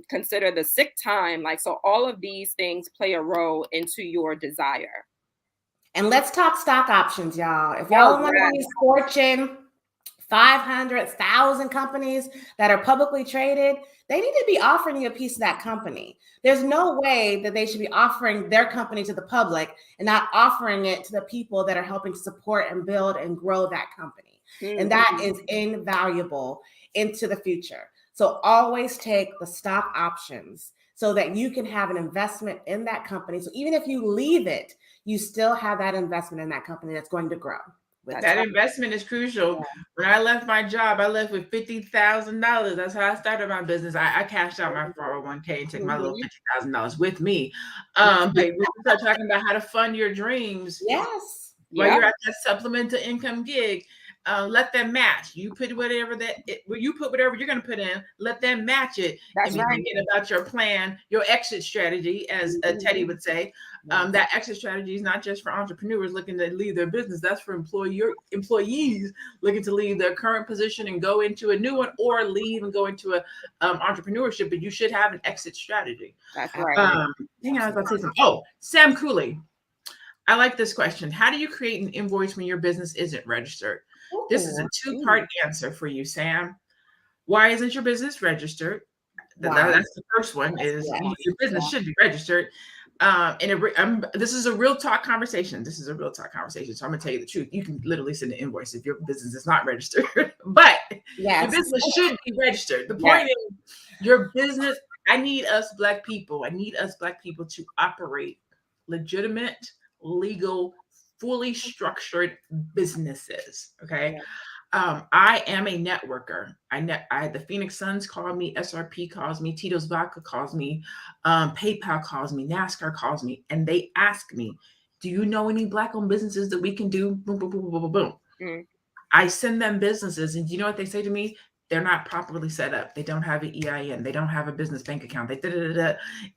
[SPEAKER 2] consider the sick time. Like, so all of these things play a role into your desire.
[SPEAKER 3] And let's talk stock options, y'all. If y'all want to these Fortune 500,000 companies that are publicly traded, they need to be offering you a piece of that company. There's no way that they should be offering their company to the public and not offering it to the people that are helping support and build and grow that company. And that is invaluable into the future. So always take the stock options so that you can have an investment in that company. So even if you leave it, you still have that investment in that company that's going to grow.
[SPEAKER 1] That investment is crucial. Yeah. When I left my job, I left with $50,000. That's how I started my business. I cashed out my 401k and took my little $50,000 with me. But we start talking about how to fund your dreams.
[SPEAKER 3] Yes.
[SPEAKER 1] While you're at that supplemental income gig, let them match. You put whatever you put whatever you're going to put in. Let them match it.
[SPEAKER 2] That's
[SPEAKER 1] and be thinking about your plan, your exit strategy, as Teddy would say. That exit strategy is not just for entrepreneurs looking to leave their business. That's for employees looking to leave their current position and go into a new one, or leave and go into a entrepreneurship. But you should have an exit strategy.
[SPEAKER 2] That's right.
[SPEAKER 1] I was about to say something. Oh, Sam Cooley. I like this question. How do you create an invoice when your business isn't registered? Ooh, this is a two-part answer for you, Sam. Why isn't your business registered? That's the first one. Is your business should be registered. This is a real talk conversation. So I'm going to tell you the truth. You can literally send an invoice if your business is not registered, but your business should be registered. The point is, your business. I need us Black people to operate legitimate, legal, fully structured businesses. Okay. I am a networker. The Phoenix Suns call me, SRP calls me, Tito's Vodka calls me, PayPal calls me, NASCAR calls me, and they ask me, do you know any Black-owned businesses that we can do? Boom, boom, boom, boom, boom, boom. I send them businesses, and do you know what they say to me? They're not properly set up. They don't have an EIN. They don't have a business bank account.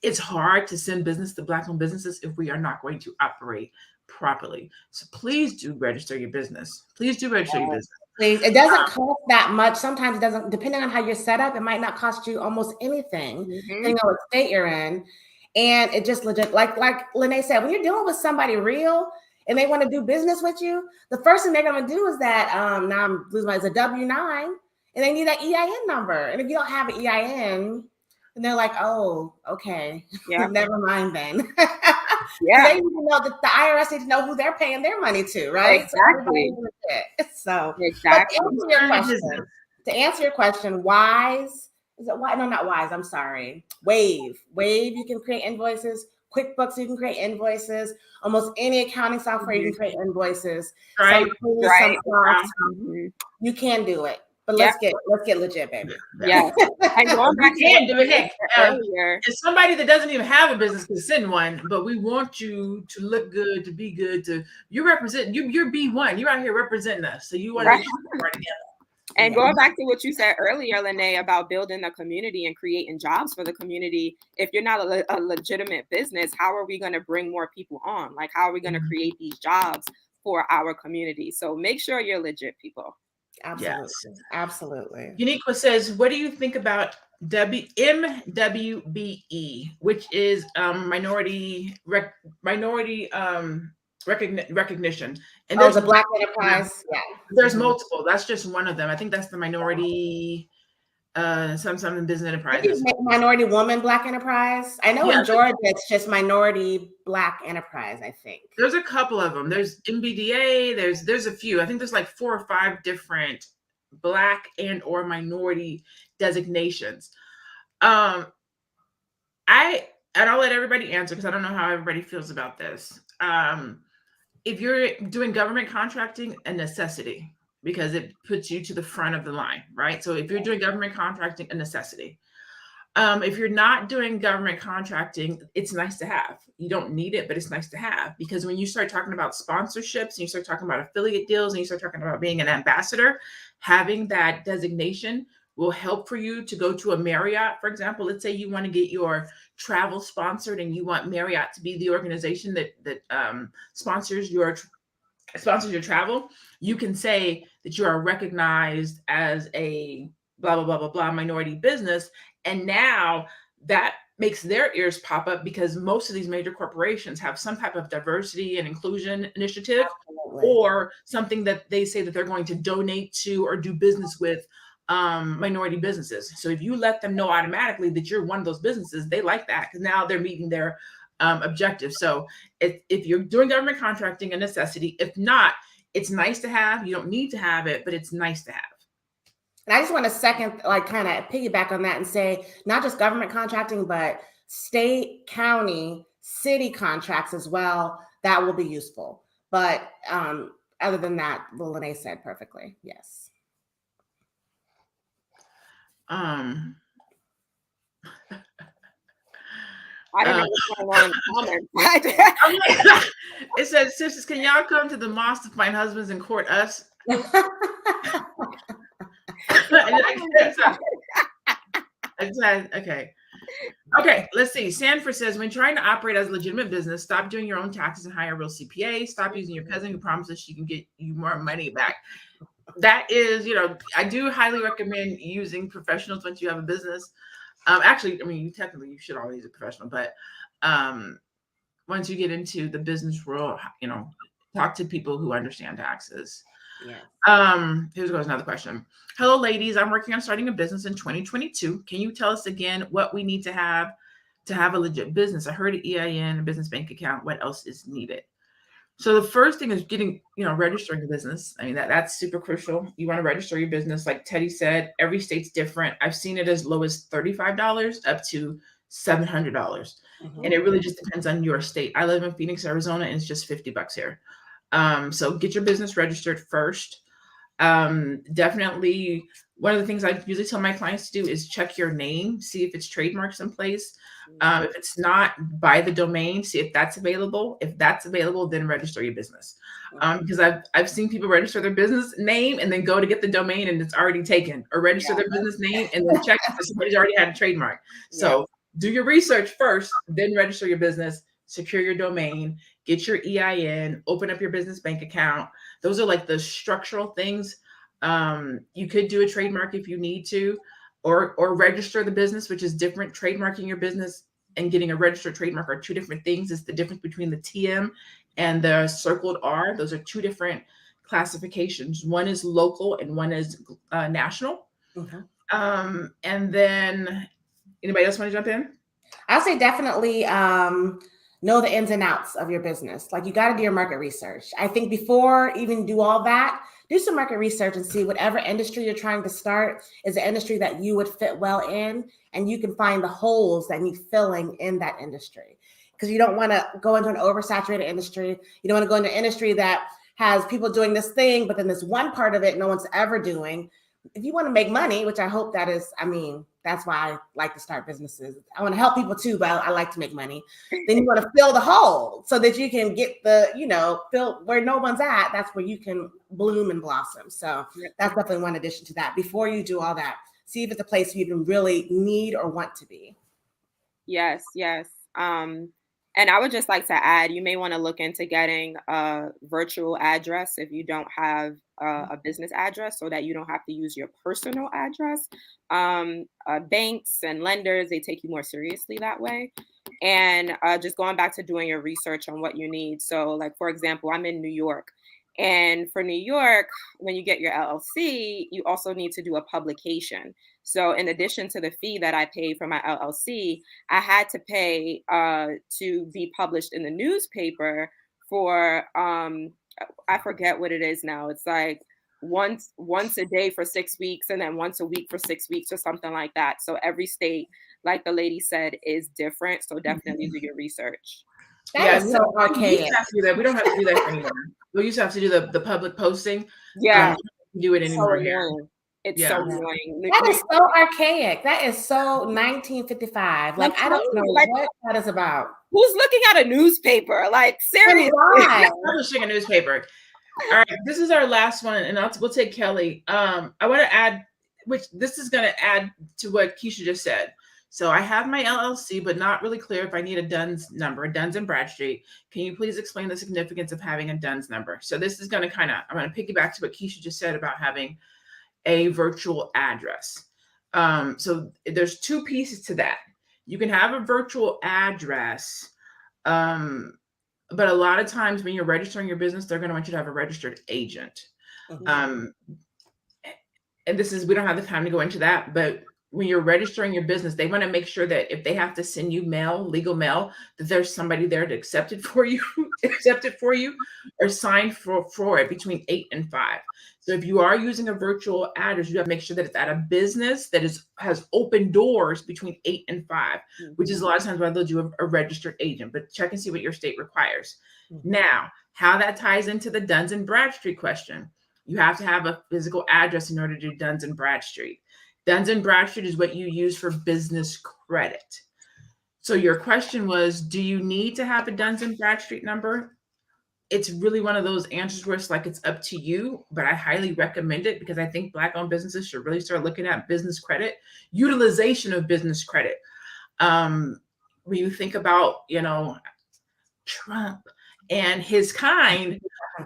[SPEAKER 1] It's hard to send business to Black-owned businesses if we are not going to operate properly. So please do register your business. Please do register your business.
[SPEAKER 3] Please. It doesn't cost that much. Sometimes it doesn't, depending on how you're set up, it might not cost you almost anything, depending on what state you're in. And it just legit, like Lene said, when you're dealing with somebody real and they want to do business with you, the first thing they're going to do is that, now I'm losing my, it's a W-9, and they need that EIN number. And if you don't have an EIN, and they're like, oh, okay, never mind then. They need to know that the IRS needs to know who they're paying their money to, right?
[SPEAKER 2] Exactly.
[SPEAKER 3] So to answer your question, Wise, is it Wise? No, not Wise. I'm sorry. Wave, you can create invoices. QuickBooks, you can create invoices. Almost any accounting software, you can create invoices.
[SPEAKER 1] Right.
[SPEAKER 3] You can do it. But let's get legit, baby.
[SPEAKER 2] Yeah. And going back to
[SPEAKER 1] earlier, it's somebody that doesn't even have a business can send one, but we want you to look good, to be good, you're representing, you're B1, you're out here representing us. So you want to work together.
[SPEAKER 2] And going back to what you said earlier, Lene, about building a community and creating jobs for the community, if you're not a legitimate business, how are we going to bring more people on? Like, how are we going to create these jobs for our community? So make sure you're legit, people.
[SPEAKER 3] Absolutely. Yes. Absolutely.
[SPEAKER 1] Uniqua says, what do you think about WMWBE, which is minority recognition? And
[SPEAKER 3] there's a Black enterprise. Yeah.
[SPEAKER 1] There's multiple. That's just one of them. I think that's the minority some business enterprises.
[SPEAKER 3] Minority woman Black enterprise. I know in Georgia it's just minority Black enterprise, I think.
[SPEAKER 1] There's a couple of them. There's MBDA, there's a few. I think there's like 4 or 5 different Black and or minority designations. I'll let everybody answer because I don't know how everybody feels about this. If you're doing government contracting, a necessity, because it puts you to the front of the line, right? So if you're doing government contracting, a necessity. If you're not doing government contracting, it's nice to have. You don't need it, but it's nice to have, because when you start talking about sponsorships and you start talking about affiliate deals and you start talking about being an ambassador, having that designation will help for you to go to a Marriott, for example. Let's say you want to get your travel sponsored and you want Marriott to be the organization that sponsors your travel, you can say that you are recognized as a blah blah blah blah blah minority business, and now that makes their ears pop up because most of these major corporations have some type of diversity and inclusion initiative.
[SPEAKER 3] Absolutely.
[SPEAKER 1] Or something that they say that they're going to donate to or do business with minority businesses. So if you let them know automatically that you're one of those businesses, they like that because now they're meeting their objectives. So if you're doing government contracting, a necessity. If not, it's nice to have. You don't need to have it, but it's nice to have.
[SPEAKER 3] And I just want to second, like, kind of piggyback on that and say, not just government contracting, but state, county, city contracts as well. That will be useful. But other than that, what Lene said perfectly. Yes.
[SPEAKER 2] I don't know what's going on in the comments.
[SPEAKER 1] It says, sisters, can y'all come to the mosque to find husbands and court us? Okay, let's see. Sanford says, when trying to operate as a legitimate business, stop doing your own taxes and hire a real CPA. Stop using your cousin who promises she can get you more money back. That is, I do highly recommend using professionals once you have a business. Actually, I mean, you should always use a professional, but once you get into the business world, talk to people who understand taxes.
[SPEAKER 3] Yeah.
[SPEAKER 1] Here's goes another question. Hello, ladies. I'm working on starting a business in 2022. Can you tell us again what we need to have a legit business? I heard an EIN, a business bank account. What else is needed? So the first thing is getting, registering a business. I mean, that's super crucial. You want to register your business. Like Teddy said, every state's different. I've seen it as low as $35 up to $700.
[SPEAKER 3] Mm-hmm.
[SPEAKER 1] And it really just depends on your state. I live in Phoenix, Arizona, and it's just $50 here. So get your business registered first. Definitely one of the things I usually tell my clients to do is check your name, see if it's trademarks in place. If it's not, buy the domain, see if that's available. If that's available, then register your business. Because I've seen people register their business name and then go to get the domain and it's already taken, or register their business name and then check if somebody's already had a trademark. So do your research first, then register your business, secure your domain, get your EIN, open up your business bank account. Those are like the structural things. You could do a trademark if you need to, or register the business, which is different. Trademarking your business and getting a registered trademark are two different things. It's the difference between the TM and the circled R. Those are two different classifications. One is local and one is national. Mm-hmm. And then anybody else want to jump in?
[SPEAKER 3] I'll say definitely know the ins and outs of your business. Like, you got to do your market research. I think before even do all that, do some market research and see whatever industry you're trying to start is an industry that you would fit well in, and you can find the holes that need filling in that industry. Because you don't want to go into an oversaturated industry. You don't want to go into an industry that has people doing this thing, but then there's one part of it no one's ever doing. If you want to make money, which I hope that is, that's why I like to start businesses. I want to help people too, but I like to make money. Then you want to fill the hole so that you can get fill where no one's at. That's where you can bloom and blossom. So that's definitely one addition to that. Before you do all that, see if it's a place you even really need or want to be.
[SPEAKER 2] Yes. And I would just like to add, you may want to look into getting a virtual address if you don't have a business address, so that you don't have to use your personal address. Banks and lenders, they take you more seriously that way. And just going back to doing your research on what you need. So, like, for example, I'm in New York. And for New York, when you get your LLC, you also need to do a publication. So in addition to the fee that I paid for my LLC, I had to pay to be published in the newspaper for, I forget what it is now. It's like once a day for 6 weeks, and then once a week for 6 weeks, or something like that. So every state, like the lady said, is different. So definitely do your research.
[SPEAKER 3] That is so archaic.
[SPEAKER 1] We have to do that. We don't have to do that anymore. We used to have to do the public posting.
[SPEAKER 2] Yeah.
[SPEAKER 1] Do it anymore.
[SPEAKER 2] It's so annoying.
[SPEAKER 3] That is so archaic. That is so 1955. Like, I don't know what that is about.
[SPEAKER 2] Who's looking at a newspaper? Like, seriously.
[SPEAKER 1] Publishing a newspaper. All right, this is our last one, and we'll take Kelly. I want to add, which this is going to add to what Keisha just said. So I have my LLC, but not really clear if I need a Duns number, a Duns and Bradstreet. Can you please explain the significance of having a Duns number? So this is going to I'm going to piggyback to what Keisha just said about having a virtual address. So there's two pieces to that. You can have a virtual address, but a lot of times when you're registering your business, they're going to want you to have a registered agent. And we don't have the time to go into that, but when you're registering your business, they want to make sure that if they have to send you legal mail, that there's somebody there to accept it for you, or sign for it between 8 and 5. So if you are using a virtual address, you have to make sure that it's at a business that has open doors between 8 and 5, which is a lot of times why they'll do a registered agent, but check and see what your state requires. Now, how that ties into the Duns and Bradstreet question. You have to have a physical address in order to do Duns and Bradstreet. Duns and Bradstreet is what you use for business credit. So your question was, do you need to have a Duns and Bradstreet number? It's really one of those answers where it's like, it's up to you, but I highly recommend it because I think Black-owned businesses should really start looking at business credit, utilization of business credit. When you think about, Trump and his kind,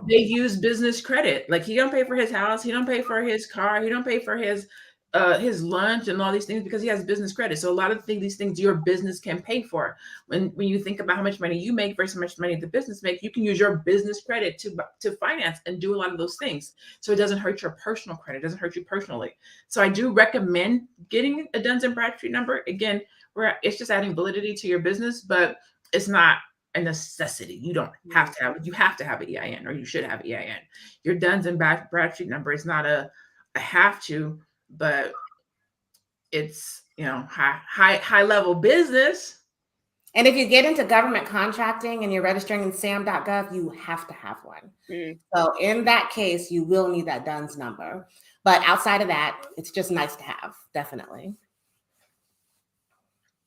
[SPEAKER 1] they use business credit. Like, he don't pay for his house, he don't pay for his car, he don't pay for his lunch and all these things because he has business credit. So a lot of these things your business can pay for. When you think about how much money you make versus how much money the business makes, you can use your business credit to finance and do a lot of those things. So it doesn't hurt your personal credit, it doesn't hurt you personally. So I do recommend getting a Duns and Bradstreet number. Again, it's just adding validity to your business, but it's not a necessity. You don't have to have it. You have to have an EIN, or you should have an EIN. Your Duns and Bradstreet number is not a have to, but it's high level business.
[SPEAKER 3] And if you get into government contracting and you're registering in sam.gov, you have to have one. So in that case, you will need that Duns number. But outside of that, it's just nice to have, definitely.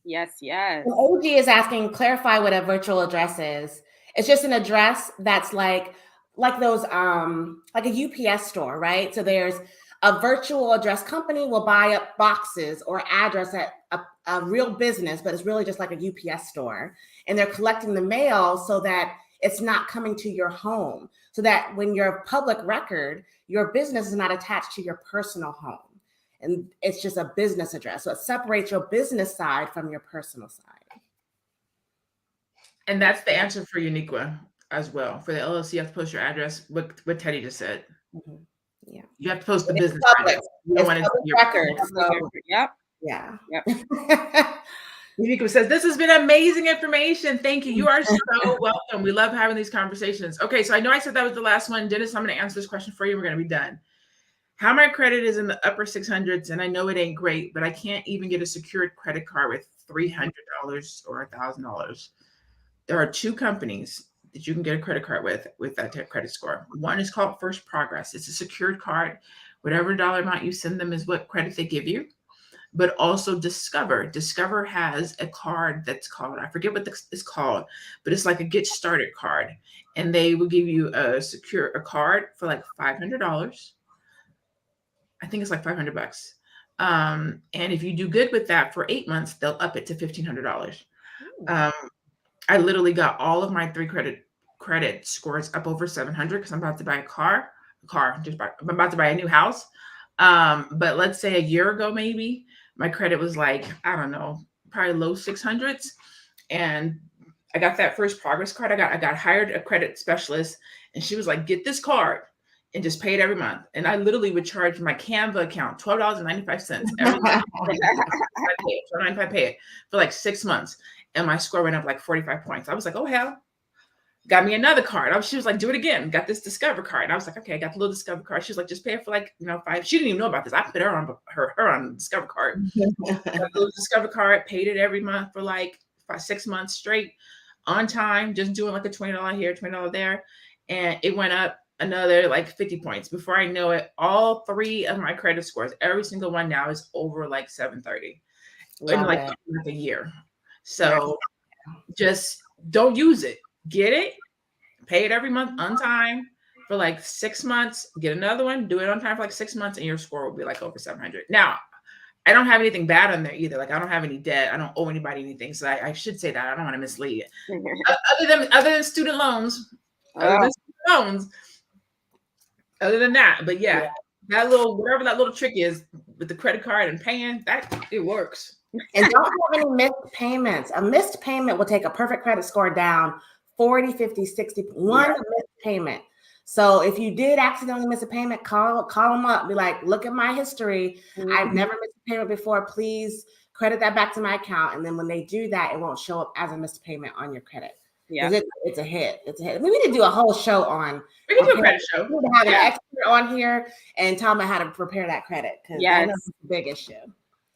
[SPEAKER 2] Yes.
[SPEAKER 3] And OG is asking, clarify what a virtual address is. It's just an address that's like those, like a UPS store, right? So there's a virtual address company will buy up boxes or address at a real business, but it's really just like a UPS store. And they're collecting the mail so that it's not coming to your home, so that when you're a public record, your business is not attached to your personal home. And it's just a business address. So it separates your business side from your personal side.
[SPEAKER 1] And that's the answer for Uniqua as well. For the LLC, you have to post your address, what Teddy just said.
[SPEAKER 3] Yeah.
[SPEAKER 1] You have to post the business
[SPEAKER 3] public.
[SPEAKER 1] address. You don't want to
[SPEAKER 3] your record. So,
[SPEAKER 2] yep.
[SPEAKER 3] Yeah.
[SPEAKER 2] Yep.
[SPEAKER 1] Uniqua says, this has been amazing information. Thank you. You are so welcome. We love having these conversations. Okay, so I know I said that was the last one. Dennis, I'm going to answer this question for you. We're going to be done. How my credit is in the upper 600s, and I know it ain't great, but I can't even get a secured credit card with $300 or $1,000. There are two companies that you can get a credit card with that credit score. One is called First Progress. It's a secured card. Whatever dollar amount you send them is what credit they give you. But also Discover. Discover has a card that's called, I forget what it's called, but it's like a get started card. And they will give you a card for like $500. I think it's like $500. And if you do good with that for 8 months, they'll up it to $1,500. I literally got all of my 3 credit scores up over 700 because I'm about to buy I'm about to buy a new house. But let's say a year ago, maybe my credit was like, I don't know, probably low 600s. And I got that First Progress card. I got hired a credit specialist, and she was like, get this card and just pay it every month. And I literally would charge my Canva account $12.95 every month. I pay it for like 6 months. And my score went up like 45 points. I was like, oh, hell. Got me another card. She was like, do it again. Got this Discover card. And I was like, okay, I got the little Discover card. She was like, just pay it for like, 5. She didn't even know about this. I put her on the Discover card. Got the little Discover card, paid it every month for like 6 months straight on time, just doing like a $20 here, $20 there. And it went up another like 50 points. Before I know it, all 3 of my credit scores, every single one now is over like 730 in like a year. So just don't use it. Get it, pay it every month on time for like 6 months, get another one, do it on time for like 6 months, and your score will be like over 700. Now, I don't have anything bad on there either. Like I don't have any debt. I don't owe anybody anything. So I should say that. I don't want to mislead you. Other than student loans, other than that. But yeah, that little whatever that little trick is with the credit card and paying, that it works.
[SPEAKER 3] And don't have any missed payments. A missed payment will take a perfect credit score down 40, 50, 60. One missed payment. So if you did accidentally miss a payment, call them up. Be like, look at my history. I've never missed a payment before. Please credit that back to my account. And then when they do that, it won't show up as a missed payment on your credit. Yeah, it's a hit. It's a hit. We need to do a whole show on.
[SPEAKER 1] We can do a credit show.
[SPEAKER 3] We need to have an expert on here and tell them how to prepare that credit because that's a big issue.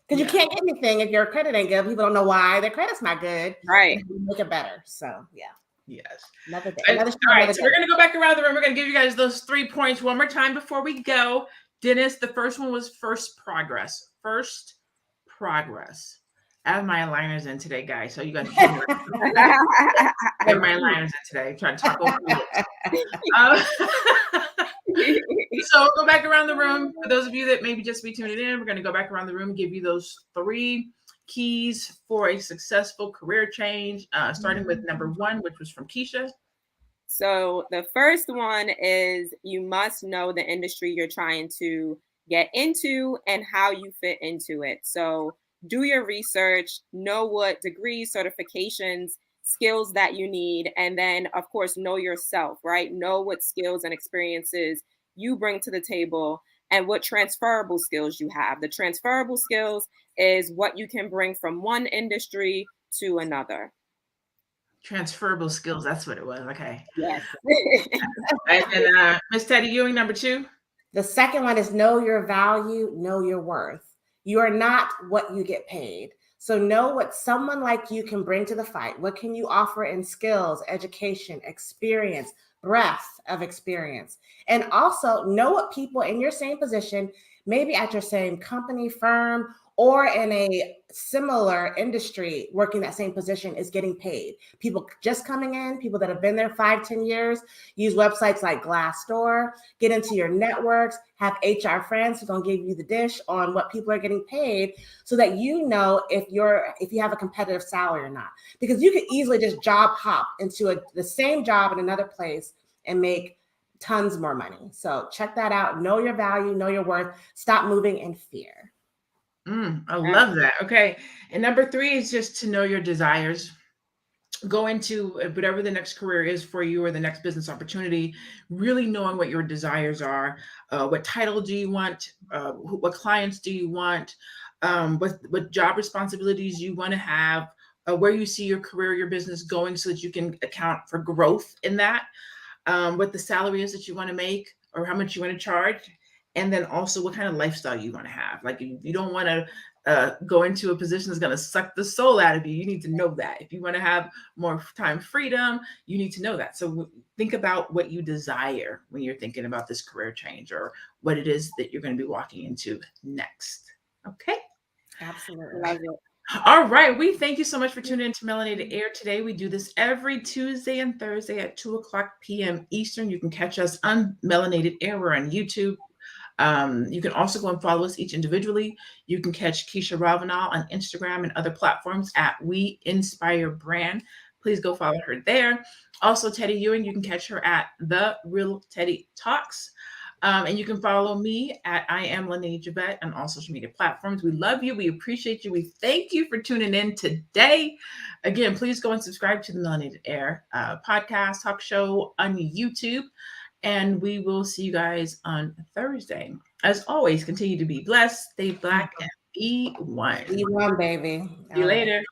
[SPEAKER 3] Because you can't get anything if your credit ain't good. People don't know why their credit's not good.
[SPEAKER 2] Right.
[SPEAKER 3] Make it better. So yeah.
[SPEAKER 1] Yes.
[SPEAKER 3] Another day.
[SPEAKER 1] All right. So we're gonna go back around the room. We're gonna give you guys those 3 points one more time before we go. Dennis, the first one was first progress. First progress. I have my aligners in today, guys. So you guys I have my aligners in today. I'm trying to talk over it. So go back around the room. For those of you that maybe just be tuning in, we're going to go back around the room and give you those 3 keys for a successful career change, starting with number 1, which was from Keisha.
[SPEAKER 2] So the first one is you must know the industry you're trying to get into and how you fit into it. So do your research, know what degrees, certifications, skills that you need, and then of course know yourself, right? Know what skills and experiences you bring to the table and what transferable skills you have. The transferable skills is what you can bring from one industry to another.
[SPEAKER 1] Transferable skills, that's what it was. Okay.
[SPEAKER 2] Yes.
[SPEAKER 1] And Miss Teddy Ewing, number 2.
[SPEAKER 3] The second one is know your value, know your worth. You are not what you get paid. So know what someone like you can bring to the fight. What can you offer in skills, education, experience, breadth of experience? And also know what people in your same position, maybe at your same company, firm, or in a similar industry working that same position is getting paid. People just coming in, people that have been there 5-10 years, use websites like Glassdoor, get into your networks, have HR friends who are going to give you the dish on what people are getting paid so that you know if you have a competitive salary or not. Because you could easily just job hop into the same job in another place and make tons more money. So check that out. Know your value, know your worth. Stop moving in fear.
[SPEAKER 1] I love that. Okay. And number 3 is just to know your desires. Go into whatever the next career is for you or the next business opportunity, really knowing what your desires are. What title do you want? What clients do you want? What job responsibilities you want to have? Where you see your career, your business going so that you can account for growth in that. What the salary is that you want to make or how much you want to charge. And then also what kind of lifestyle you want to have. Like you don't want to go into a position that's going to suck the soul out of you. You need to know that. If you want to have more time freedom, you need to know that. So think about what you desire when you're thinking about this career change or what it is that you're going to be walking into next. Okay?
[SPEAKER 3] Absolutely.
[SPEAKER 2] Love it.
[SPEAKER 1] All right. We thank you so much for tuning in to Melanated Air today. We do this every Tuesday and Thursday at 2:00 p.m. Eastern. You can catch us on Melanated Air. We're on YouTube. You can also go and follow us each individually. You can catch Keisha Ravenel on Instagram and other platforms at We Inspire Brand. Please go follow her there. Also, Teddy Ewing, you can catch her at The Real Teddy Talks. And you can follow me at I Am Lene Javette on all social media platforms. We love you. We appreciate you. We thank you for tuning in today. Again, please go and subscribe to the Melanated Air podcast talk show on YouTube. And we will see you guys on Thursday. As always, continue to be blessed, stay black, and be one.
[SPEAKER 3] Be one, baby.
[SPEAKER 1] See you later.